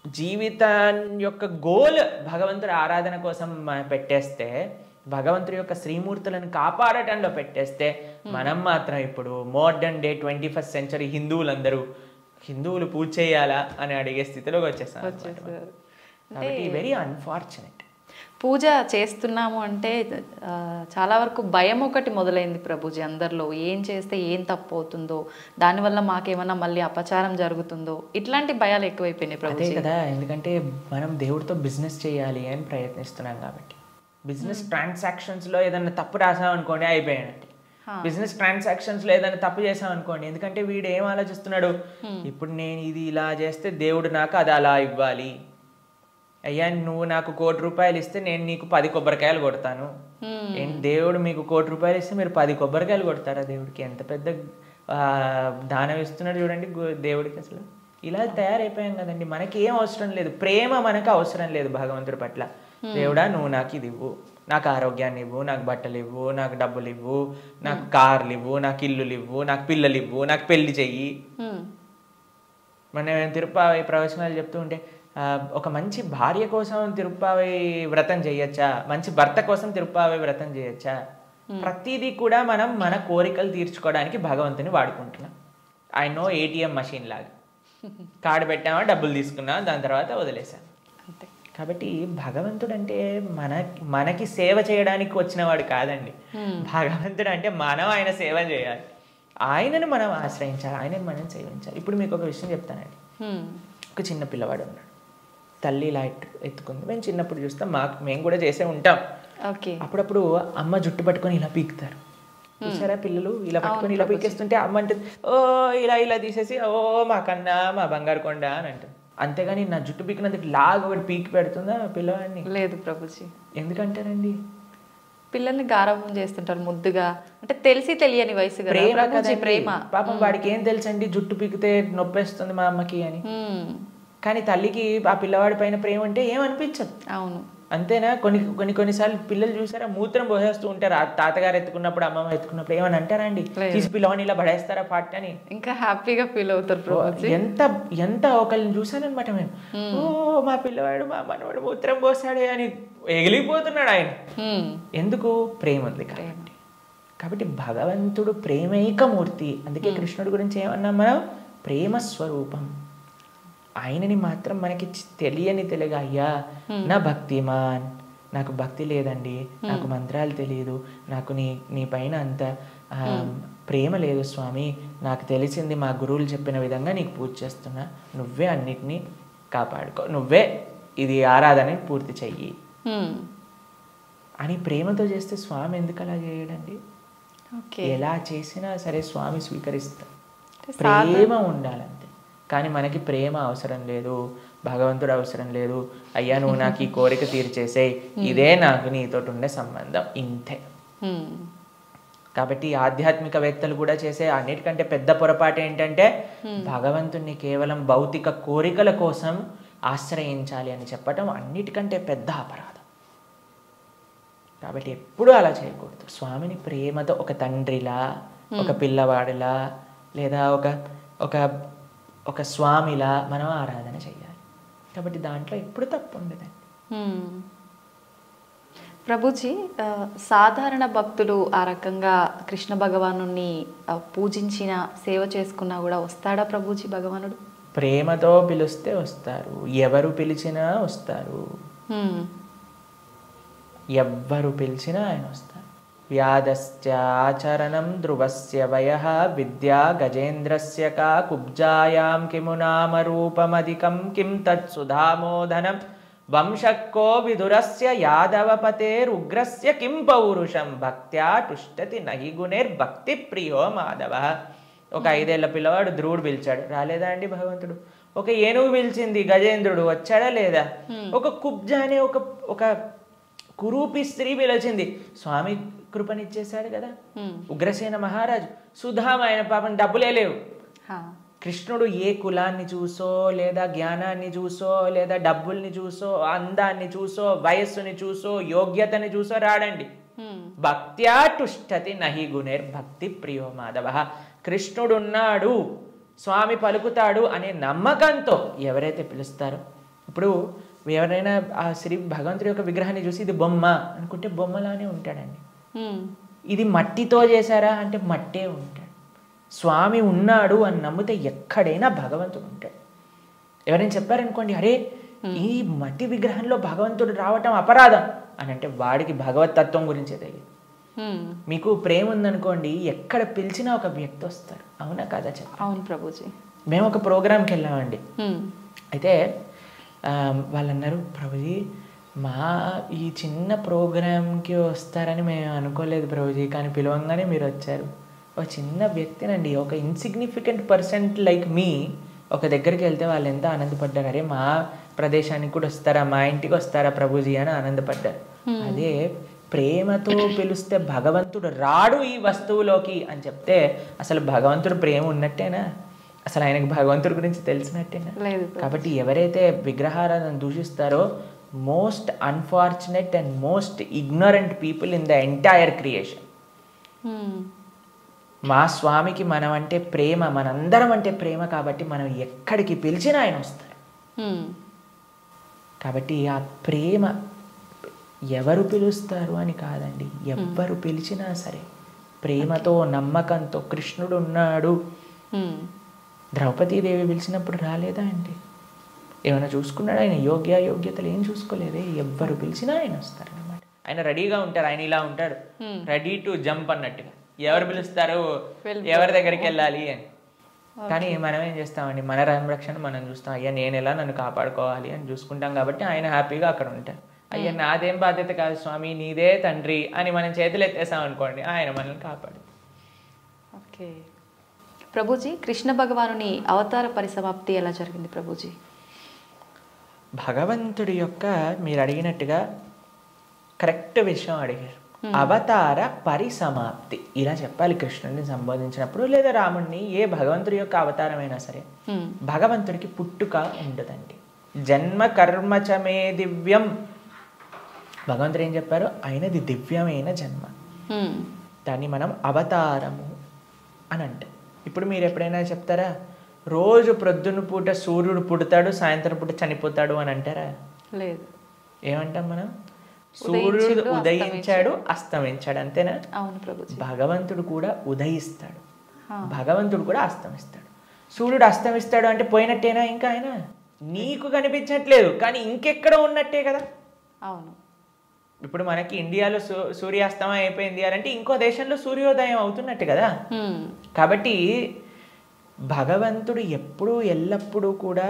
B: జీవితం యొక్క గోల్ భగవంతుడి ఆరాధన కోసం పెట్టేస్తే, భగవంతుడి యొక్క శ్రీమూర్తులను కాపాడటంలో పెట్టేస్తే, మనం మాత్రం ఇప్పుడు మోడర్న్ డే 21st సెంచరీ హిందువులు పూజ చేయాలా అని అడిగే స్థితిలోకి వచ్చేసాం. కాబట్టి వెరీ అన్ఫార్చునేట్.
A: పూజ చేస్తున్నాము అంటే చాలా వరకు భయం ఒకటి మొదలైంది ప్రభుజీ అందరిలో. ఏం చేస్తే ఏం తప్పు అవుతుందో, దానివల్ల మాకేమన్నా మళ్ళీ అపచారం జరుగుతుందో, ఇట్లాంటి భయాలు ఎక్కువైపోయినాయి ప్రభుజీ.
B: అదే కదా, ఎందుకంటే మనం దేవుడితో బిజినెస్ చేయాలి అని ప్రయత్నిస్తున్నాం కాబట్టి. బిజినెస్ ట్రాన్సాక్షన్స్లో ఏదైనా తప్పు రాసామనుకోండి అయిపోయానంటే, బిజినెస్ ట్రాన్సాక్షన్స్లో ఏదైనా తప్పు చేసామనుకోండి, ఎందుకంటే వీడు ఏం ఆలోచిస్తున్నాడు, ఇప్పుడు నేను ఇది ఇలా చేస్తే దేవుడు నాకు అది అలా ఇవ్వాలి, అయ్యా నువ్వు నాకు 1 కోటి రూపాయలు ఇస్తే నేను నీకు 10 కొబ్బరికాయలు కొడతాను. ఏంటి దేవుడు మీకు 1 కోటి రూపాయలు ఇస్తే మీరు 10 కొబ్బరికాయలు కొడతారా? దేవుడికి ఎంత పెద్ద దానం ఇస్తున్నాడు చూడండి దేవుడికి. అసలు ఇలా తయారైపోయాం కదండి. మనకి ఏం అవసరం లేదు, ప్రేమ మనకు అవసరం లేదు భగవంతుడి పట్ల. దేవుడా నువ్వు నాకు ఇది ఇవ్వు, నాకు ఆరోగ్యాన్ని ఇవ్వు, నాకు బట్టలు ఇవ్వు, నాకు డబ్బులు ఇవ్వు, నాకు కార్లు ఇవ్వు, నాకు ఇల్లులు ఇవ్వు, నాకు పిల్లలు ఇవ్వు, నాకు పెళ్లి చెయ్యి. మనం తిరుపతి ప్రవచనాలు చెప్తూ ఉంటే, ఒక మంచి భార్య కోసం తిరుప్పావై వ్రతం చేయొచ్చా, మంచి భర్త కోసం తిరుప్పావై వ్రతం చేయొచ్చా? ప్రతిదీ కూడా మనం మన కోరికలు తీర్చుకోవడానికి భగవంతుని వాడుకుంటున్నాం. ఆయన ఏటీఎం మషిన్ లాగా కార్డు పెట్టామా, డబ్బులు తీసుకున్నా, దాని తర్వాత వదిలేసాం
A: అంతే.
B: కాబట్టి భగవంతుడు అంటే మనకి సేవ చేయడానికి వచ్చినవాడు కాదండి. భగవంతుడు అంటే మనం ఆయన సేవ చేయాలి, ఆయనను మనం ఆశ్రయించాలి, ఆయనను మనం సేవించాలి. ఇప్పుడు మీకు ఒక విషయం చెప్తానండి. ఒక చిన్న పిల్లవాడు ఉన్నాడు, తల్లి ఇలా ఎత్తుకుంది. మేము చిన్నప్పుడు చూస్తాం, మేము కూడా చేసే ఉంటాం. అప్పుడప్పుడు అమ్మ జుట్టు పట్టుకొని ఇలా పీకుతారు చూసారా, పిల్లలు ఇలా పట్టుకొని ఇలా పీకేస్తుంటే అమ్మ అంటుంది ఓ ఇలా ఇలా తీసేసి ఓ మా కన్నా మా బంగారు కొండ అని అంటుంది. అంతేగాని నా జుట్టు పీకినందుకు లాగా ఒకటి పీకి పెడుతుందా పిల్లవాడిని?
A: లేదు ప్రభుజీ.
B: ఎందుకంటారండి?
A: పిల్లల్ని గారాబం చేస్తుంటారు ముద్దుగా, అంటే తెలిసి తెలియని వయసు
B: ప్రేమ. పాపం వాడికి ఏం తెలుసండి జుట్టు పీకితే నొప్పేస్తుంది మా అమ్మకి అని. కానీ తల్లికి ఆ పిల్లవాడి పైన ప్రేమ అంటే ఏమనిపించదు.
A: అవును,
B: అంతేనా? కొన్నిసార్లు పిల్లలు చూసారా మూత్రం పోసేస్తూ ఉంటారు. ఆ తాతగారు ఎత్తుకున్నప్పుడు అమ్మమ్మ ఎత్తుకున్నప్పుడు ఏమని అంటారా అండి? తీసి పిల్లవాడిని ఇలా పడేస్తారా పాట అని?
A: ఇంకా హ్యాపీగా ఫీల్ అవుతారు.
B: ఎంత ఒకళ్ళని చూసానమాట మేము, ఓ మా పిల్లవాడు మా మనవాడు మూత్రం పోసాడే అని ఎగిలిపోతున్నాడు ఆయన. ఎందుకు? ప్రేమ ఉంది కాబట్టి భగవంతుడు ప్రేమైకమూర్తి. అందుకే కృష్ణుడి గురించి ఏమన్నాం మనం? ప్రేమ స్వరూపం. ఆయనని మాత్రం మనకి తెలియగా, అయ్యా నా భక్తిమాన్, నాకు భక్తి లేదండి, నాకు మంత్రాలు తెలియదు, నాకు నీ పైన అంత ప్రేమ లేదు స్వామి, నాకు తెలిసింది మా గురువులు చెప్పిన విధంగా నీకు పూజ చేస్తున్నా, నువ్వే అన్నిటినీ కాపాడుకో, నువ్వే ఇది ఆరాధన పూర్తి చెయ్యి అని ప్రేమతో చేస్తే స్వామి ఎందుకు అలా చేయడండి? ఎలా చేసినా సరే స్వామి స్వీకరిస్తా. ప్రేమ ఉండాలంతే. కానీ మనకి ప్రేమ అవసరం లేదు, భగవంతుడు అవసరం లేదు. అయ్యా నువ్వు నాకు ఈ కోరిక తీర్చేసేయ్, ఇదే నాకు నీతోటి ఉండే సంబంధం, ఇంతే. కాబట్టి ఆధ్యాత్మికవేత్తలు కూడా చేసే అన్నిటికంటే పెద్ద పొరపాటు ఏంటంటే భగవంతుణ్ణి కేవలం భౌతిక కోరికల కోసం ఆశ్రయించాలి అని చెప్పటం అన్నిటికంటే పెద్ద అపరాధం. కాబట్టి ఎప్పుడూ అలా చేయకూడదు. స్వామిని ప్రేమతో ఒక తండ్రిలా, ఒక పిల్లవాడిలా, లేదా ఒక స్వామిలా మనం ఆరాధన చేయాలి. కాబట్టి దాంట్లో ఎప్పుడు తప్పు ఉండదండి.
A: ప్రభుజీ, సాధారణ భక్తుడు ఆ రకంగా కృష్ణ భగవాను పూజించిన సేవ చేసుకున్నా కూడా వస్తాడా ప్రభుజీ భగవానుడు?
B: ప్రేమతో పిలిస్తే వస్తారు, ఎవరు పిలిచినా వస్తారు. ఎవ్వరు పిలిచినా ఆయన వస్తారు. వ్యాధస్య ఆచరణం ధ్రువస్య వయః విద్యా గజేంద్రస్య కా కుబ్జాయాం కిము నామ రూపమధికం కిం తత్సుధామోదనం వంశక్కో విదురస్య యాదవపతేరుగ్రస్య కిం పౌరుషం భక్త్యా టుష్టతి నహి గుణైర్భక్తి ప్రియో మాధవ. ఒక 5 ఏళ్ల పిల్లవాడు ధ్రువుడు పిలిచాడు, రాలేదా అండి భగవంతుడు? ఒక ఏనుగు పిలిచింది, గజేంద్రుడు వచ్చాడా లేదా? ఒక కుబ్జ అనే ఒక కురూపి స్త్రీ పిలిచింది, స్వామి కృపనిచ్చేశాడు కదా. ఉగ్రసేన మహారాజు, సుధామ, ఆయన పాపం డబ్బులే లేవు. కృష్ణుడు ఏ కులాన్ని చూసో, లేదా జ్ఞానాన్ని చూసో, లేదా డబ్బుల్ని చూసో, అందాన్ని చూసో, వయస్సుని చూసో, యోగ్యతని చూసో రాడండి. భక్త్యా టుష్టతి నహి గుణైర్భక్తి ప్రియో మాధవ. కృష్ణుడున్నాడు, స్వామి పలుకుతాడు అనే నమ్మకంతో ఎవరైతే పిలుస్తారో, ఇప్పుడు ఎవరైనా ఆ శ్రీ భగవంతుడి యొక్క విగ్రహాన్ని చూసి ఇది బొమ్మ అనుకుంటే బొమ్మలానే ఉంటాడండి. ఇది మట్టితో చేశారా అంటే మట్టే ఉంటాడు. స్వామి ఉన్నాడు అని నమ్మితే ఎక్కడైనా భగవంతుడు ఉంటాడు. ఎవరైనా చెప్పారనుకోండి, అరే ఈ మట్టి విగ్రహంలో భగవంతుడు రావటం అపరాధం అని అంటే వాడికి భగవత్ తత్వం గురించే తెలియదు. మీకు ప్రేమ ఉందనుకోండి, ఎక్కడ పిలిచినా ఒక వ్యక్తి వస్తారు. అవునా కాదా చెప్పండి?
A: అవును ప్రభుజీ.
B: మేము ఒక ప్రోగ్రామ్కి వెళ్ళామండి. అయితే వాళ్ళు అన్నారు, ప్రభుజీ మా ఈ చిన్న ప్రోగ్రామ్కి వస్తారని మేము అనుకోలేదు ప్రభుజీ, కానీ పిలవంగానే మీరు వచ్చారు. ఒక చిన్న వ్యక్తినండి, ఒక ఇన్సిగ్నిఫికెంట్ పర్సెంట్ లైక్ మీ ఒక దగ్గరికి వెళ్తే వాళ్ళు ఎంత ఆనందపడ్డారు. అరే మా ప్రదేశానికి కూడా వస్తారా, మా ఇంటికి వస్తారా ప్రభుజీ అని ఆనందపడ్డారు. అదే ప్రేమతో పిలిస్తే భగవంతుడు రాడు ఈ వస్తువులోకి అని చెప్తే అసలు భగవంతుడు ప్రేమ ఉన్నట్టేనా? అసలు ఆయనకు భగవంతుడి గురించి తెలిసినట్టేనా? కాబట్టి ఎవరైతే విగ్రహారాధన దూషిస్తారో most unfortunate and most ignorant people in the entire creation. మా స్వామికి మనం అంటే ప్రేమ, మనందరం అంటే ప్రేమ, కాబట్టి మనం ఎక్కడికి పిలిచినా ఆయన వస్తారు. కాబట్టి ఆ ప్రేమ ఎవరు పిలుస్తారు అని కాదండి, ఎవ్వరు పిలిచినా సరే ప్రేమతో నమ్మకంతో కృష్ణుడు ఉన్నాడు. ద్రౌపదీదేవి పిలిచినప్పుడు రాలేదా అండి? ఏమైనా చూసుకున్నాడు ఆయన? యోగ్యతలు ఏం చూసుకోలేదే. ఎవ్వరు పిలిచినా ఆయన వస్తారనమాట. ఆయన రెడీగా ఉంటారు, ఆయన ఇలా ఉంటాడు, రెడీ టు జంప్ అన్నట్టుగా. ఎవరు పిలుస్తారు, ఎవరి దగ్గరికి వెళ్ళాలి అని. కానీ మనం ఏం చేస్తామండి, మన సంరక్షణ మనం చూస్తాం. అయ్యా నేను ఎలా నన్ను కాపాడుకోవాలి అని చూసుకుంటాం కాబట్టి ఆయన హ్యాపీగా అక్కడ ఉంటారు. అయ్యా నాదేం బాధ్యత కాదు స్వామి, నీదే తండ్రి అని మనం చేతులు ఎత్తేసాం అనుకోండి, ఆయన మనల్ని కాపాడు.
A: ఓకే ప్రభుజీ, కృష్ణ భగవానుని అవతార పరిసమాప్తి ఎలా జరిగింది ప్రభుజీ?
B: భగవంతుడి యొక్క మీరు అడిగినట్టుగా కరెక్ట్ విషయం అడిగారు. అవతార పరిసమాప్తి ఇలా చెప్పాలి కృష్ణుడిని సంబోధించినప్పుడు, లేదా రాముడిని. ఏ భగవంతుడి యొక్క అవతారమైనా సరే భగవంతుడికి పుట్టుక ఉండదండి. జన్మ కర్మచమే దివ్యం. భగవంతుడు ఏం చెప్పారు? ఆయనది దివ్యమైన జన్మ. దాన్ని మనం అవతారము అని అంటే. ఇప్పుడు మీరు ఎప్పుడైనా చెప్తారా రోజు ప్రొద్దున పూట సూర్యుడు పుడతాడు సాయంత్రం పూట చనిపోతాడు అని అంటారా?
A: లేదు.
B: ఏమంటాం మనం? సూర్యుడు ఉదయించాడు అస్తమించాడు, అంతేనా?
A: అవును ప్రభుజీ.
B: భగవంతుడు కూడా ఉదయిస్తాడు, భగవంతుడు కూడా అస్తమిస్తాడు. సూర్యుడు అస్తమిస్తాడు అంటే పోయినట్టేనా? ఇంకా ఆయన నీకు కనిపించట్లేదు కానీ ఇంకెక్కడ ఉన్నట్టే కదా.
A: అవును.
B: ఇప్పుడు మనకి ఇండియాలో సూర్యాస్తమయం అయిపోయింది అంటే ఇంకో దేశంలో సూర్యోదయం అవుతున్నట్టు కదా. కాబట్టి భగవంతుడు ఎప్పుడూ ఎల్లప్పుడూ కూడా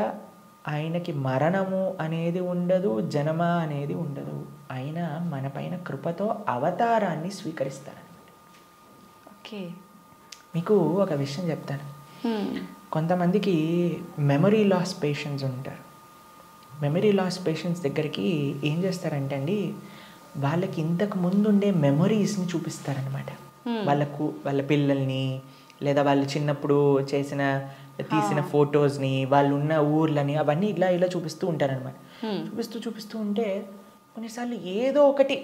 B: ఆయనకి మరణము అనేది ఉండదు, జన్మ అనేది ఉండదు. ఆయన మన పైన కృపతో అవతారాన్ని స్వీకరిస్తారనమాట.
A: ఓకే,
B: మీకు ఒక విషయం చెప్తాను. కొంతమందికి మెమరీ లాస్ పేషెంట్స్ ఉంటారు. మెమరీ లాస్ పేషెంట్స్ దగ్గరికి ఏం చేస్తారంటే అండి, వాళ్ళకి ఇంతకు ముందు ఉండే మెమరీస్ని చూపిస్తారనమాట. వాళ్ళ పిల్లల్ని, లేదా వాళ్ళు చిన్నప్పుడు తీసిన ఫొటోస్ని, వాళ్ళు ఉన్న ఊర్లని, అవన్నీ ఇలా చూపిస్తూ ఉంటారనమాట. చూపిస్తూ ఉంటే కొన్నిసార్లు ఏదో ఒకటి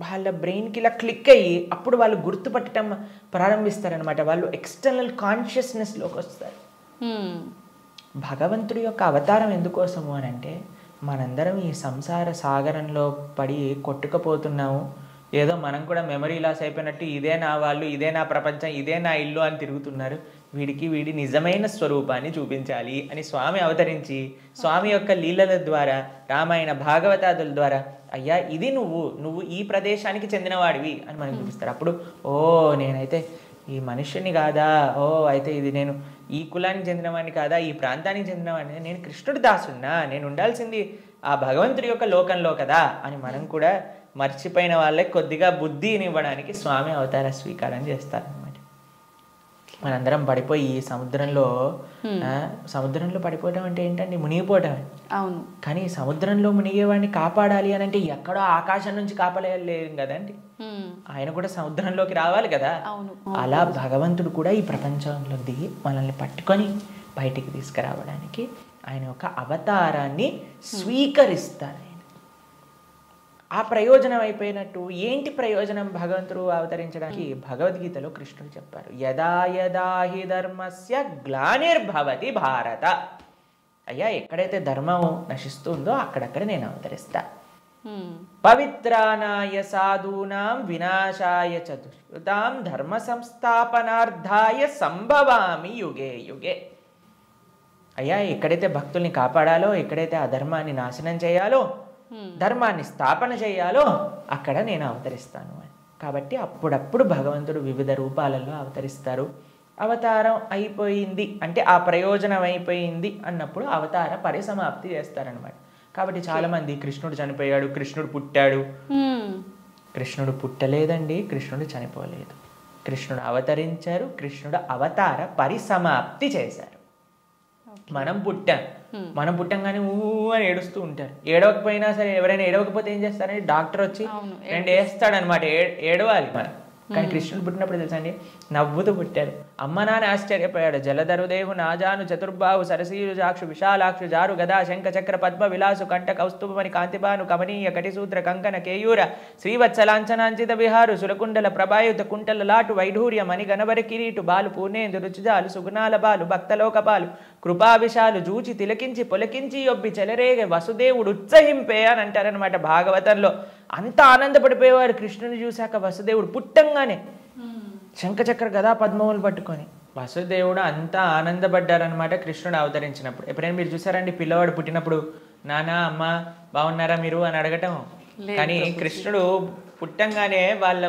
B: వాళ్ళ బ్రెయిన్కి ఇలా క్లిక్ అయ్యి అప్పుడు వాళ్ళు గుర్తుపట్టడం ప్రారంభిస్తారనమాట. వాళ్ళు ఎక్స్టర్నల్ కాన్షియస్నెస్లోకి వస్తారు. భగవంతుడి యొక్క అవతారం ఎందుకోసము అని అంటే, మనందరం ఈ సంసార సాగరంలో పడి కొట్టుకుపోతున్నాము. ఏదో మనం కూడా మెమరీ లాస్ అయిపోయినట్టు ఇదే నా వాళ్ళు, ఇదే నా ప్రపంచం, ఇదే నా ఇల్లు అని తిరుగుతున్నారు. వీడి నిజమైన స్వరూపాన్ని చూపించాలి అని స్వామి అవతరించి, స్వామి యొక్క లీలల ద్వారా, రామాయణ భాగవతాదుల ద్వారా, అయ్యా ఇది నువ్వు ఈ ప్రదేశానికి చెందినవాడివి అని మనకు చూపిస్తారు. అప్పుడు నేనైతే ఈ మనుష్యుని కాదా, అయితే ఇది నేను ఈ కులానికి చెందినవాడిని కాదా, ఈ ప్రాంతానికి చెందినవాడిని, నేను కృష్ణుడి దాసున్నా, నేను ఉండాల్సింది ఆ భగవంతుడి యొక్క లోకంలో కదా అని మనం కూడా మర్చిపోయిన వాళ్ళకి కొద్దిగా బుద్ధిని ఇవ్వడానికి స్వామి అవతార స్వీకారం చేస్తారనమాట. మనందరం పడిపోయి ఈ సముద్రంలో పడిపోవడం అంటే ఏంటండి? మునిగిపోవడం.
A: అవును.
B: కానీ సముద్రంలో మునిగేవాడిని కాపాడాలి అని అంటే ఎక్కడో ఆకాశం నుంచి కాపాడలేం కదండి, ఆయన కూడా సముద్రంలోకి రావాలి కదా. అలా భగవంతుడు కూడా ఈ ప్రపంచంలో దిగి మనల్ని పట్టుకొని బయటికి తీసుకురావడానికి ఆయన ఒక అవతారాన్ని స్వీకరిస్తారు. ఆ ప్రయోజనం అయిపోయినట్టు ఏంటి ప్రయోజనం భగవంతుడు అవతరించడానికి? భగవద్గీతలో కృష్ణుడు చెప్పారు, యదా యదా హి ధర్మస్య గ్లానిర్భవతి భారత. అయ్యా ఎక్కడైతే ధర్మం నశిస్తుందో అక్కడక్కడ నేను అవతరిస్తా. పవిత్రానాయ సాధూనాం వినాశాయ చ దుష్కృతాం ధర్మ సంస్థాపనార్థాయ సంభవామి యుగే యుగే. అయ్యా ఎక్కడైతే భక్తుల్ని కాపాడాలో, ఎక్కడైతే అధర్మాన్ని నాశనం చేయాలో, ధర్మాన్ని స్థాపన చేయాలో అక్కడ నేను అవతరిస్తాను అని. కాబట్టి అప్పుడప్పుడు భగవంతుడు వివిధ రూపాలలో అవతరిస్తారు. అవతారం అయిపోయింది అంటే ఆ ప్రయోజనం అయిపోయింది అన్నప్పుడు అవతార పరిసమాప్తి చేస్తారనమాట. కాబట్టి చాలామంది కృష్ణుడు చనిపోయాడు, కృష్ణుడు పుట్టాడు. కృష్ణుడు పుట్టలేదండి, కృష్ణుడు చనిపోలేదు. కృష్ణుడు అవతరించారు, కృష్ణుడు అవతార పరిసమాప్తి చేశారు. మనం పుట్టంగానే అని ఏడుస్తూ ఉంటారు. ఏడవకపోయినా సరే, ఎవరైనా ఏడవకపోతే ఏం చేస్తారంటే డాక్టర్ వచ్చి వేస్తాడనమాట, ఏడవాలి మనం. కానీ కృష్ణుడు పుట్టినప్పుడు తెలుసా అండి, నవ్వుతూ పుట్టారు. అమ్మ నాన్న ఆశ్చర్యపోయాడు. జలధరుదేహు నాజాను చతుర్బాహు సరసీరు జాక్షు విశాలాక్షు జారు గదా శంఖ చక్ర పద్మ విలాసు కంఠ కౌస్తుభమణి కాంతిబాను కమనీయ కటిసూత్ర కంకణ కేయూర శ్రీవత్సలాంఛనాంచిత విహారు సురకుండల ప్రభాయుత కుంటల లాటు వైఢూర్య మణి గణవరి కిరీటు బాలు పూర్ణేందు రుచిజాలు సుగుణాల బాలు భక్తలోకపాలు కృపావిశాలు జూచి తిలకించి పొలకించి యొబ్బి చెలరేగ వసుదేవుడు ఉత్సహింపే అని అంటారనమాట భాగవతంలో. అంత ఆనందపడిపోయేవాడు కృష్ణుని చూశాక వసుదేవుడు పుట్టంగానే శంఖచక్ర గదా పద్మములు పట్టుకొని. వసుదేవుడు అంతా ఆనందపడ్డారనమాట కృష్ణుడు అవతరించినప్పుడు. ఎప్పుడైనా మీరు చూసారండి పిల్లవాడు పుట్టినప్పుడు నాన్న అమ్మ బాగున్నారా మీరు అని అడగటం? కానీ కృష్ణుడు పుట్టంగానే వాళ్ళ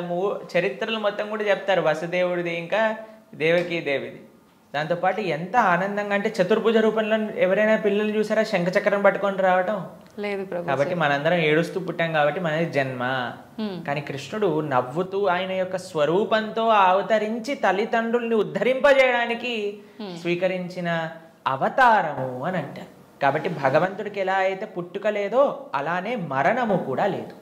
B: చరిత్రలు మొత్తం కూడా చెప్తారు, వసుదేవుడిది ఇంకా దేవకీ దేవిది. దాంతోపాటు ఎంత ఆనందంగా అంటే చతుర్భుజ రూపంలో ఎవరైనా పిల్లలు చూసారా శంఖచక్రం పట్టుకొని రావటం?
A: లేదు.
B: కాబట్టి మనందరం ఏడుస్తూ పుట్టాం కాబట్టి మనది జన్మ. కానీ కృష్ణుడు నవ్వుతూ ఆయన యొక్క స్వరూపంతో అవతరించి తల్లిదండ్రుల్ని ఉద్ధరింపజేయడానికి స్వీకరించిన అవతారము అని అంటారు. కాబట్టి భగవంతుడికి ఎలా అయితే పుట్టుక లేదో అలానే మరణము కూడా లేదు.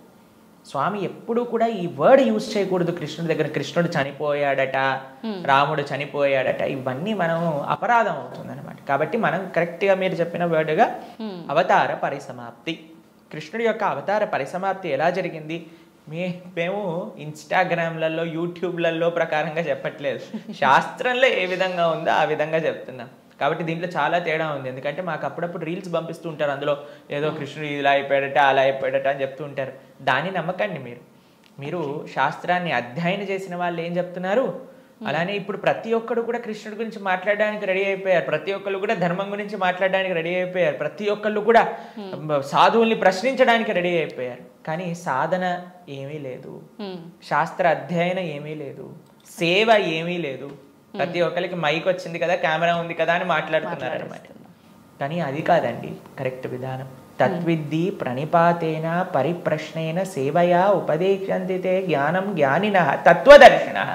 B: స్వామి ఎప్పుడు కూడా ఈ వర్డ్ యూజ్ చేయకూడదు కృష్ణుడి దగ్గర. కృష్ణుడు చనిపోయాడట, రాముడు చనిపోయాడట, ఇవన్నీ మనం అపరాధం అవుతుంది అనమాట. కాబట్టి మనం కరెక్ట్గా మీరు చెప్పిన వర్డ్గా అవతార పరిసమాప్తి, కృష్ణుడి యొక్క అవతార పరిసమాప్తి ఎలా జరిగింది మేము ఇన్స్టాగ్రామ్లలో యూట్యూబ్లలో ప్రకారంగా చెప్పట్లేదు, శాస్త్రంలో ఏ విధంగా ఉందో ఆ విధంగా చెప్తున్నాం. కాబట్టి దీంట్లో చాలా తేడా ఉంది. ఎందుకంటే మాకు అప్పుడప్పుడు రీల్స్ పంపిస్తూ ఉంటారు, అందులో ఏదో కృష్ణుడు ఇలా అయిపోయాడట అలా అయిపోయాడట అని చెప్తూ ఉంటారు. దాన్ని నమ్మకండి. మీరు శాస్త్రాన్ని అధ్యయనం చేసిన వాళ్ళు ఏం చెప్తున్నారు, అలానే ఇప్పుడు ప్రతి ఒక్కరు కూడా కృష్ణుడి గురించి మాట్లాడడానికి రెడీ అయిపోయారు, ప్రతి ఒక్కరు కూడా ధర్మం గురించి మాట్లాడడానికి రెడీ అయిపోయారు, ప్రతి ఒక్కళ్ళు కూడా సాధువుల్ని ప్రశ్నించడానికి రెడీ అయిపోయారు. కానీ సాధన ఏమీ లేదు, శాస్త్ర అధ్యయనం ఏమీ లేదు, సేవ ఏమీ లేదు. ప్రతి ఒక్కరికి మైక్ వచ్చింది కదా, కెమెరా ఉంది కదా అని మాట్లాడుతున్నారు అనమాట. కానీ అది కాదండి కరెక్ట్ విధానం. తద్విద్ధి ప్రణిపాతేన పరిప్రశ్నేన సేవయా ఉపదేశంతితే జ్ఞానం జ్ఞానినః తత్వదర్శినః.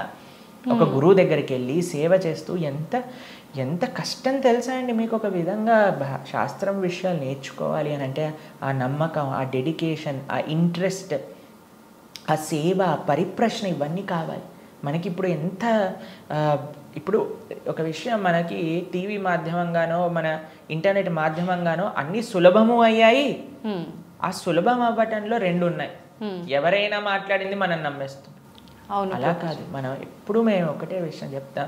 B: ఒక గురువు దగ్గరికి వెళ్ళి సేవ చేస్తూ ఎంత కష్టం తెలుసా అండి మీకు. ఒక విధంగా శాస్త్రం విషయాలు నేర్చుకోవాలి అని అంటే ఆ నమ్మకం, ఆ డెడికేషన్, ఆ ఇంట్రెస్ట్, ఆ సేవ, పరిప్రశ్న ఇవన్నీ కావాలి మనకి. ఇప్పుడు ఒక విషయం మనకి టీవీ మాధ్యమంగానో మన ఇంటర్నెట్ మాధ్యమంగానో అన్ని సులభము అయ్యాయి. ఆ సులభం అవ్వటంలో రెండు ఉన్నాయి. ఎవరైనా మాట్లాడింది మనం నమ్మేస్తాం. అలా కాదు. మనం ఎప్పుడు మేము ఒకటే విషయం చెప్తాం,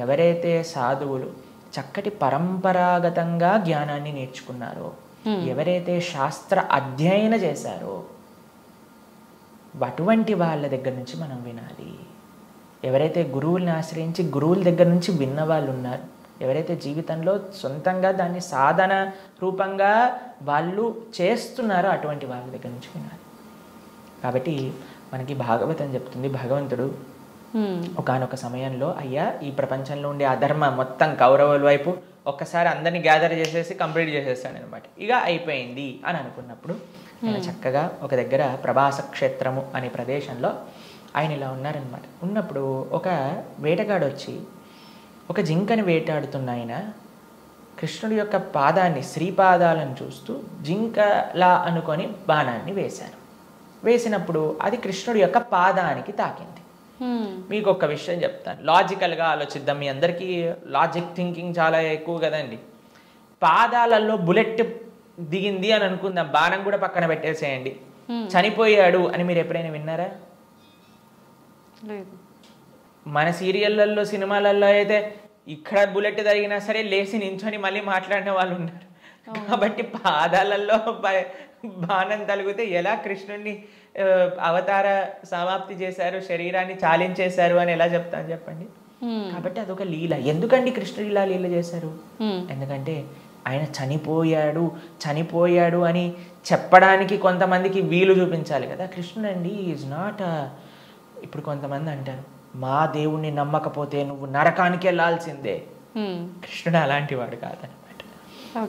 B: ఎవరైతే సాధువులు చక్కటి పరంపరాగతంగా జ్ఞానాన్ని నేర్చుకున్నారో, ఎవరైతే శాస్త్ర అధ్యయన చేశారో అటువంటి వాళ్ళ దగ్గర నుంచి మనం వినాలి. ఎవరైతే గురువుల్ని ఆశ్రయించి గురువుల దగ్గర నుంచి విన్న వాళ్ళు ఉన్నారు, ఎవరైతే జీవితంలో సొంతంగా దాన్ని సాధన రూపంగా వాళ్ళు చేస్తున్నారో అటువంటి వాళ్ళ దగ్గర నుంచి వినాలి. కాబట్టి మనకి భాగవతం చెప్తుంది, భగవంతుడు ఒకానొక సమయంలో అయ్యా ఈ ప్రపంచంలో ఉండే అధర్మ మొత్తం కౌరవుల వైపు ఒక్కసారి అందరినీ గ్యాదర్ చేసేసి కంప్లీట్ చేసేస్తాడు అనమాట. ఇక అయిపోయింది అని అనుకున్నప్పుడు ఆయన చక్కగా ఒక దగ్గర ప్రభాస క్షేత్రము అనే ప్రదేశంలో ఆయన ఇలా ఉన్నారనమాట. ఉన్నప్పుడు ఒక వేటగాడు వచ్చి ఒక జింకని వేటాడుతున్న ఆయన కృష్ణుడి యొక్క పాదాన్ని, శ్రీపాదాలను చూస్తూ జింకలా అనుకొని బాణాన్ని వేశారు. వేసినప్పుడు అది కృష్ణుడి యొక్క పాదానికి తాకింది. మీకు ఒక విషయం చెప్తాను, లాజికల్గా ఆలోచిద్దాం. మీ అందరికీ లాజిక్ థింకింగ్ చాలా ఎక్కువ కదండి. పాదాలలో బుల్లెట్ దిగింది అని అనుకుందాం, బాణం కూడా పక్కన పెట్టేసేయండి, చనిపోయాడు అని మీరు ఎప్పుడైనా విన్నారా? మన సీరియళ్ళల్లో సినిమాలలో అయితే ఇక్కడ బుల్లెట్ తగినా సరే లేచి నించొని మళ్ళీ మాట్లాడిన వాళ్ళు ఉన్నారు. కాబట్టి పాదాలలో బాణం తగిలితే ఎలా కృష్ణుడిని అవతార సమాప్తి చేశారు, శరీరాన్ని చాలించేశారు అని ఎలా చెప్తాను చెప్పండి. కాబట్టి అదొక లీల. ఎందుకండి కృష్ణుడు ఇలా లీల చేశారు? ఎందుకంటే ఆయన చనిపోయాడు అని చెప్పడానికి కొంతమందికి వీలు చూపించాలి కదా. కృష్ణుడు అండి ఈజ్ నాట్. ఇప్పుడు కొంతమంది అంటారు, మా దేవుణ్ణి నమ్మకపోతే నువ్వు నరకానికి వెళ్ళాల్సిందే. కృష్ణుడు అలాంటి వాడు కాదనమాట.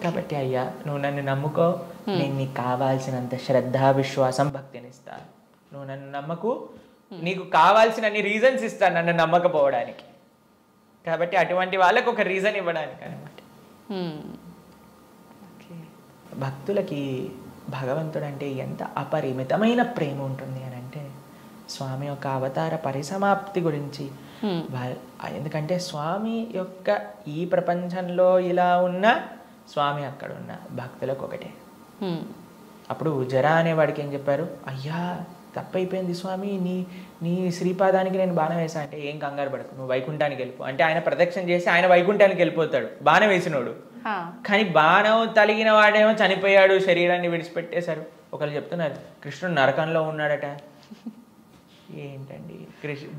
B: కాబట్టి అయ్యా నువ్వు నన్ను నమ్ముకో, నేను నీకు కావాల్సినంత శ్రద్ధ, విశ్వాసం, భక్తిని ఇస్తాను. నువ్వు నన్ను నమ్మకు, నీకు కావాల్సినన్ని రీజన్స్ ఇస్తాను నన్ను నమ్మకపోవడానికి. కాబట్టి అటువంటి వాళ్ళకు ఒక రీజన్ ఇవ్వడానికి అనమాట. భక్తులకి భగవంతుడు అంటే ఎంత అపరిమితమైన ప్రేమ ఉంటుంది అని అంటే స్వామి యొక్క అవతార పరిసమాప్తి గురించి. ఎందుకంటే స్వామి యొక్క ఈ ప్రపంచంలో ఇలా ఉన్న, స్వామి అక్కడ ఉన్న భక్తులకు ఒకటే. అప్పుడు జరా అనేవాడికి ఏం చెప్పారు, అయ్యా తప్పైపోయింది స్వామి, నీ శ్రీపాదానికి నేను బాణం వేసా అంటే ఏం కంగారు పడకు, నువ్వు వైకుంఠానికి వెళ్ళిపో అంటే ఆయన ప్రదక్షిణ చేసి ఆయన వైకుంఠానికి వెళ్ళిపోతాడు బాణం వేసినోడు. కానీ బాణం తలిగిన వాడేమో చనిపోయాడు, శరీరాన్ని విడిచిపెట్టేశారు. ఒకళ్ళు చెప్తున్నారు కృష్ణుడు నరకంలో ఉన్నాడట. ఏంటండి,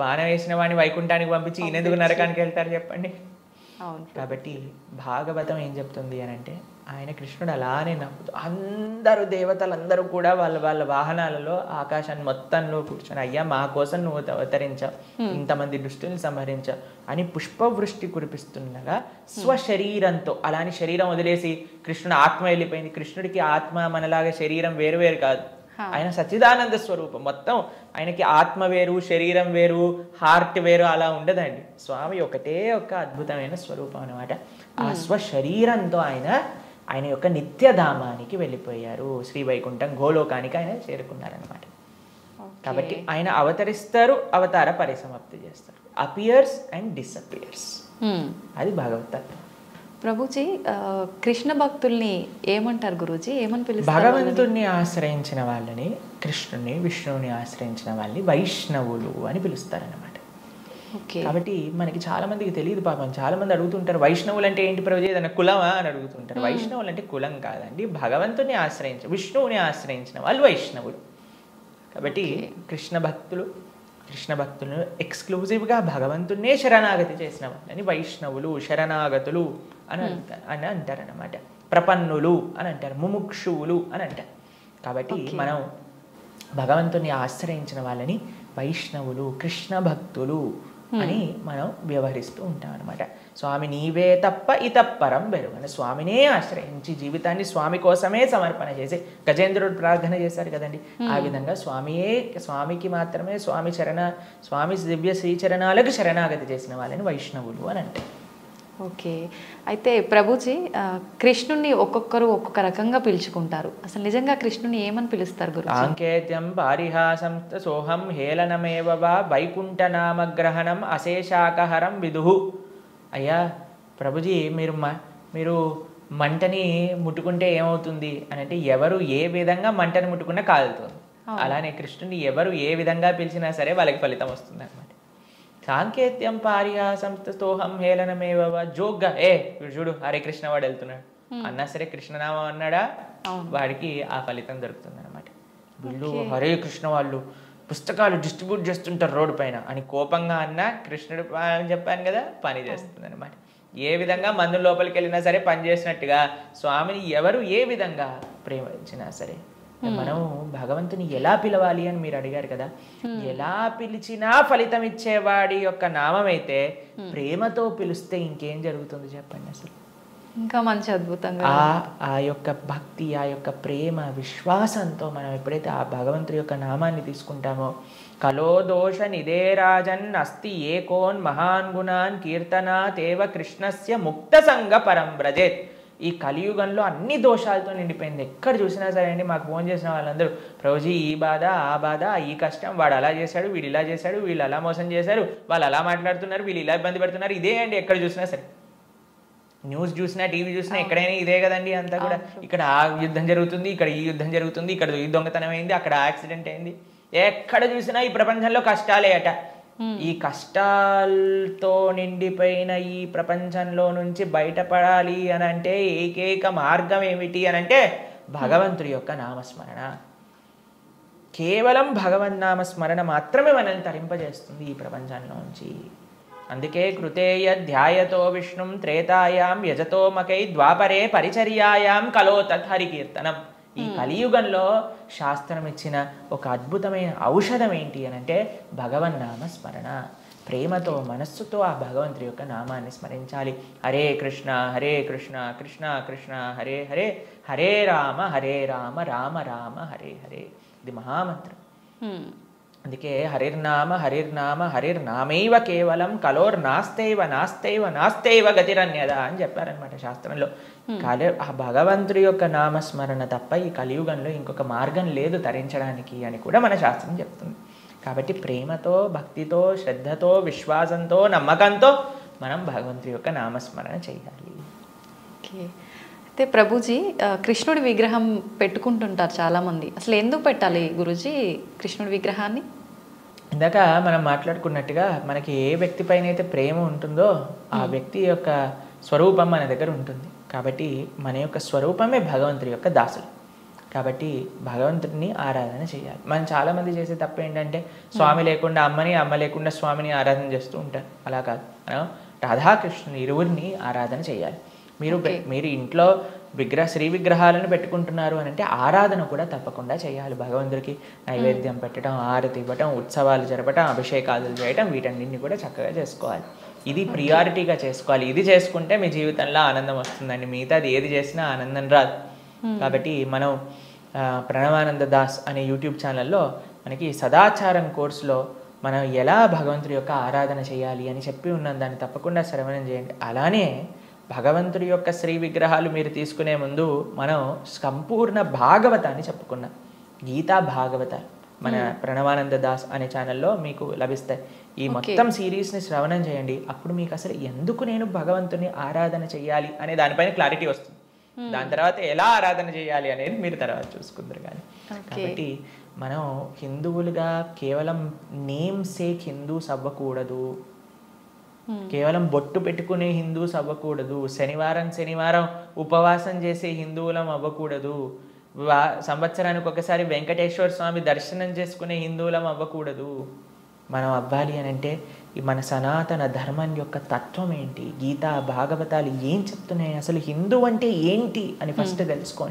B: బాణం వేసిన వాడిని వైకుంఠానికి పంపించి ఈయనెందుకు నరకానికి వెళ్తారు చెప్పండి. కాబట్టి భాగవతం ఏం చెప్తుంది అని అంటే, ఆయన కృష్ణుడు అలానే నమ్ముతూ అందరూ దేవతలందరూ కూడా వాళ్ళ వాళ్ళ వాహనాలలో ఆకాశాన్ని మొత్తంలో కూర్చొని, అయ్యా మా కోసం నువ్వు అవతరించావు, ఇంతమంది దుష్టుల్ని సంహరించావు అని పుష్పవృష్టి కురిపిస్తుండగా స్వశరీరంతో, అలాని శరీరం వదిలేసి కృష్ణుడు ఆత్మ వెళ్ళిపోయింది. కృష్ణుడికి ఆత్మ మనలాగా శరీరం వేరు వేరు కాదు, ఆయన సచ్చిదానంద స్వరూపం. మొత్తం ఆయనకి ఆత్మ వేరు, శరీరం వేరు, హార్ట్ వేరు అలా ఉండదండి. స్వామి ఒకటే ఒక అద్భుతమైన స్వరూపం అనమాట. ఆ స్వశరీరంతో ఆయన యొక్క నిత్యధామానికి వెళ్ళిపోయారు. శ్రీ వైకుంఠం గోలోకానికి ఆయన చేరుకున్నారనమాట. కాబట్టి ఆయన అవతరిస్తారు, అవతార పరిసమాప్తి చేస్తారు. Appears and disappears. అది భగవతత్వం.
A: ప్రభుజీ, కృష్ణ భక్తుల్ని ఏమంటారు గురూజీ? ఏమని పిలుస్తారు?
B: భగవంతుణ్ణి ఆశ్రయించిన వాళ్ళని, కృష్ణుని విష్ణువుని ఆశ్రయించిన వాళ్ళని వైష్ణవులు అని పిలుస్తారనమాట. కాబట్టి మనకి చాలా మందికి తెలియదు పాపం. చాలా మంది అడుగుతుంటారు వైష్ణవులు అంటే ఏంటి ప్రభుజీ, ఏదైనా కులమా అని అడుగుతుంటారు. వైష్ణవులు అంటే కులం కాదండి, భగవంతుని విష్ణువుని ఆశ్రయించిన వాళ్ళు వైష్ణవులు. కాబట్టి కృష్ణ భక్తులను ఎక్స్క్లూజివ్గా భగవంతున్నే శరణాగతి చేసిన వాళ్ళని వైష్ణవులు, శరణాగతులు అని అంటారనమాట. ప్రపన్నులు అని అంటారు, ముముక్షువులు అని అంటారు. కాబట్టి మనం భగవంతుని ఆశ్రయించిన వాళ్ళని వైష్ణవులు, కృష్ణ భక్తులు అని మనం వ్యవహరిస్తూ ఉంటాం అనమాట. స్వామి నీవే తప్ప ఇతప్పరం బెరుగని, స్వామినే ఆశ్రయించి జీవితాన్ని స్వామి కోసమే సమర్పణ చేసి గజేంద్రుడు ప్రార్థన చేశారు కదండి. ఆ విధంగా స్వామికి మాత్రమే స్వామి దివ్య శ్రీచరణాలకు శరణాగతి చేసిన వాళ్ళని వైష్ణవులు అని అంటే.
A: ఓకే. అయితే ప్రభుజీ, కృష్ణుని ఒక్కొక్కరు ఒక్కొక్క రకంగా పిలుచుకుంటారు. అసలు నిజంగా కృష్ణుని ఏమని పిలుస్తారు గురు?
B: సాంకేత్యం పారిహాసం సోహం హేళనమేవ వా వైకుంఠనామగ్రహణం అశేషాకహరం విదుహు. అయ్యా ప్రభుజీ, మీరు మంటని ముట్టుకుంటే ఏమవుతుంది అని అంటే, ఎవరు ఏ విధంగా మంటని ముట్టుకున్నా కాలుతుంది. అలానే కృష్ణుని ఎవరు ఏ విధంగా పిలిచినా సరే వాళ్ళకి ఫలితం వస్తుంది అనమాట. సాంకేత్యం పారిహాసం స్తోహం హేళనమేవ జోగ్గా చూడు హరే కృష్ణ వాడు వెళ్తున్నాడు అన్నా సరే, కృష్ణనామం అన్నాడా వాడికి ఆ ఫలితం దొరుకుతుంది అనమాట. వీళ్ళు హరే కృష్ణ వాళ్ళు పుస్తకాలు డిస్ట్రిబ్యూట్ చేస్తుంటారు రోడ్డు పైన అని కోపంగా అన్నా, కృష్ణుడు అని చెప్పాను కదా, పని చేస్తుంది అనమాట. ఏ విధంగా మందు లోపలికి వెళ్ళినా సరే పని చేసినట్టుగా స్వామిని ఎవరు ఏ విధంగా ప్రేమించినా సరే, మనం భగవంతుని ఎలా పిలవాలి అని మీరు అడిగారు కదా, ఎలా పిలిచినా ఫలితం ఇచ్చేవాడి యొక్క నామం అయితే ప్రేమతో పిలిస్తే ఇంకేం జరుగుతుంది చెప్పండి. అసలు
A: ఇంకా మంచి అద్భుతంగా
B: ఆ యొక్క భక్తి, ఆ యొక్క ప్రేమ, విశ్వాసంతో మనం ఎప్పుడైతే ఆ భగవంతుడి యొక్క నామాన్ని తీసుకుంటామో, కలో దోష నిదేరాజన్ అస్తి ఏకోన్ మహాన్ గుణాన్ కీర్తనాతేవ కృష్ణస్య ముక్త సంగ పరం వ్రజేత్. ఈ కలియుగంలో అన్ని దోషాలతో నిండిపోయింది. ఎక్కడ చూసినా సరే అండి, మాకు ఫోన్ చేసిన వాళ్ళందరూ ప్రభుజీ ఈ బాధ, ఆ బాధ, ఈ కష్టం, వాడు అలా చేశాడు, వీడు ఇలా చేశాడు, వీళ్ళు అలా మోసం చేశారు, వాళ్ళు అలా మాట్లాడుతున్నారు, వీళ్ళు ఇలా ఇబ్బంది పెడుతున్నారు, ఇదే అండి. ఎక్కడ చూసినా సరే, న్యూస్ చూసినా, టీవీ చూసినా, ఎక్కడైనా ఇదే కదండి అంతా కూడా. ఇక్కడ ఆ యుద్ధం జరుగుతుంది, ఇక్కడ ఈ యుద్ధం జరుగుతుంది, ఇక్కడ ఈ దొంగతనం అయింది, అక్కడ యాక్సిడెంట్ అయింది. ఎక్కడ చూసినా ఈ ప్రపంచంలో కష్టాలే అట. ఈ కష్టాలతో నిండిపోయిన ఈ ప్రపంచంలో నుంచి బయటపడాలి అని అంటే ఏకైక మార్గం ఏమిటి అని అంటే భగవంతుడి యొక్క నామస్మరణ. కేవలం భగవన్నామస్మరణ మాత్రమే మనల్ని తరింపజేస్తుంది ఈ ప్రపంచంలోంచి. అందుకే కృతేయ ధ్యాయతో విష్ణుం త్రేతాయాం యజతో మకై ద్వాపరే పరిచర్యాయాం కలో తత్హరికీర్తనం. ఈ కలియుగంలో శాస్త్రం ఇచ్చిన ఒక అద్భుతమైన ఔషధం ఏంటి అని అంటే భగవన్నామ స్మరణ. ప్రేమతో, మనస్సుతో ఆ భగవంతుడి యొక్క నామాన్ని స్మరించాలి. హరే కృష్ణ కృష్ణ కృష్ణ హరే హరే, హరే రామ రామ రామ హరే హరే. ఇది మహామంత్రం. అందుకే హరిర్నామ హరిర్నామైవ కేవలం కలోర్నాస్తైవ నాస్తైవ నాస్తైవ గతిరన్యద అని చెప్పారనమాట శాస్త్రంలో. ఆ భగవంతుడి యొక్క నామస్మరణ తప్ప ఈ కలియుగంలో ఇంకొక మార్గం లేదు తరించడానికి అని కూడా మన శాస్త్రం చెప్తుంది. కాబట్టి ప్రేమతో, భక్తితో, శ్రద్ధతో, విశ్వాసంతో, నమ్మకంతో మనం భగవంతుడి యొక్క నామస్మరణ చేయాలి.
A: ఓకే. అయితే ప్రభుజీ, కృష్ణుడి విగ్రహం పెట్టుకుంటుంటారు చాలామంది. అసలు ఎందుకు పెట్టాలి గురూజీ కృష్ణుడి విగ్రహాన్ని?
B: ఇందాక మనం మాట్లాడుకున్నట్టుగా మనకి ఏ వ్యక్తి పైన అయితే ప్రేమ ఉంటుందో ఆ వ్యక్తి యొక్క స్వరూపం మన దగ్గర ఉంటుంది. కాబట్టి మన యొక్క స్వరూపమే భగవంతుడి యొక్క దాసులు. కాబట్టి భగవంతుడిని ఆరాధన చేయాలి. మనం చాలామంది చేసే తప్పు ఏంటంటే స్వామి లేకుండా అమ్మని, అమ్మ లేకుండా స్వామిని ఆరాధన చేస్తూ ఉంటారు. అలా కాదు, మనం రాధాకృష్ణుని ఇరువురిని ఆరాధన చేయాలి. మీరు ఇంట్లో శ్రీ విగ్రహాలను పెట్టుకుంటున్నారు అని అంటే ఆరాధన కూడా తప్పకుండా చేయాలి. భగవంతుడికి నైవేద్యం పెట్టడం, ఆరతి ఇవ్వటం, ఉత్సవాలు జరపటం, అభిషేకాలు చేయటం, వీటన్నింటినీ కూడా చక్కగా చేసుకోవాలి. ఇది ప్రియారిటీగా చేసుకోవాలి. ఇది చేసుకుంటే మీ జీవితంలో ఆనందం వస్తుందండి. మిగతాది ఏది చేసినా ఆనందం రాదు. కాబట్టి మనం ప్రణవానంద దాస్ అనే యూట్యూబ్ ఛానల్లో మనకి సదాచారం కోర్సులో మనం ఎలా భగవంతుడి యొక్క ఆరాధన చేయాలి అని చెప్పి ఉన్నాం. దాన్ని తప్పకుండా శ్రవణం చేయండి. అలానే భగవంతుడి యొక్క శ్రీ విగ్రహాలు మీరు తీసుకునే ముందు మనం సంపూర్ణ భాగవతాన్ని చెప్పుకున్నాం. గీతా భాగవతాలు మన ప్రణవానంద దాస్ అనే ఛానల్లో మీకు లభిస్తాయి. ఈ మొత్తం సిరీస్ని శ్రవణం చేయండి. అప్పుడు మీకు అసలు ఎందుకు నేను భగవంతుని ఆరాధన చేయాలి అనే దానిపైన క్లారిటీ వస్తుంది. దాని తర్వాత ఎలా ఆరాధన చేయాలి అనేది మీరు తర్వాత చూసుకుందరు. కానీ కాబట్టి మనం హిందువులుగా కేవలం నేమ్ సేక్ హిందూస్ అవ్వకూడదు. కేవలం బొట్టు పెట్టుకునే హిందూస్ అవ్వకూడదు. శనివారం ఉపవాసం చేసే హిందువులం అవ్వకూడదు. సంవత్సరానికి ఒకసారి వెంకటేశ్వర స్వామి దర్శనం చేసుకునే హిందువులం అవ్వకూడదు. మనం అవ్వాలి అని అంటే మన సనాతన ధర్మం యొక్క తత్వం ఏంటి, గీతా భాగవతాలు ఏం చెప్తున్నాయి, అసలు హిందూ అంటే ఏంటి అని ఫస్ట్ తెలుసుకోండి.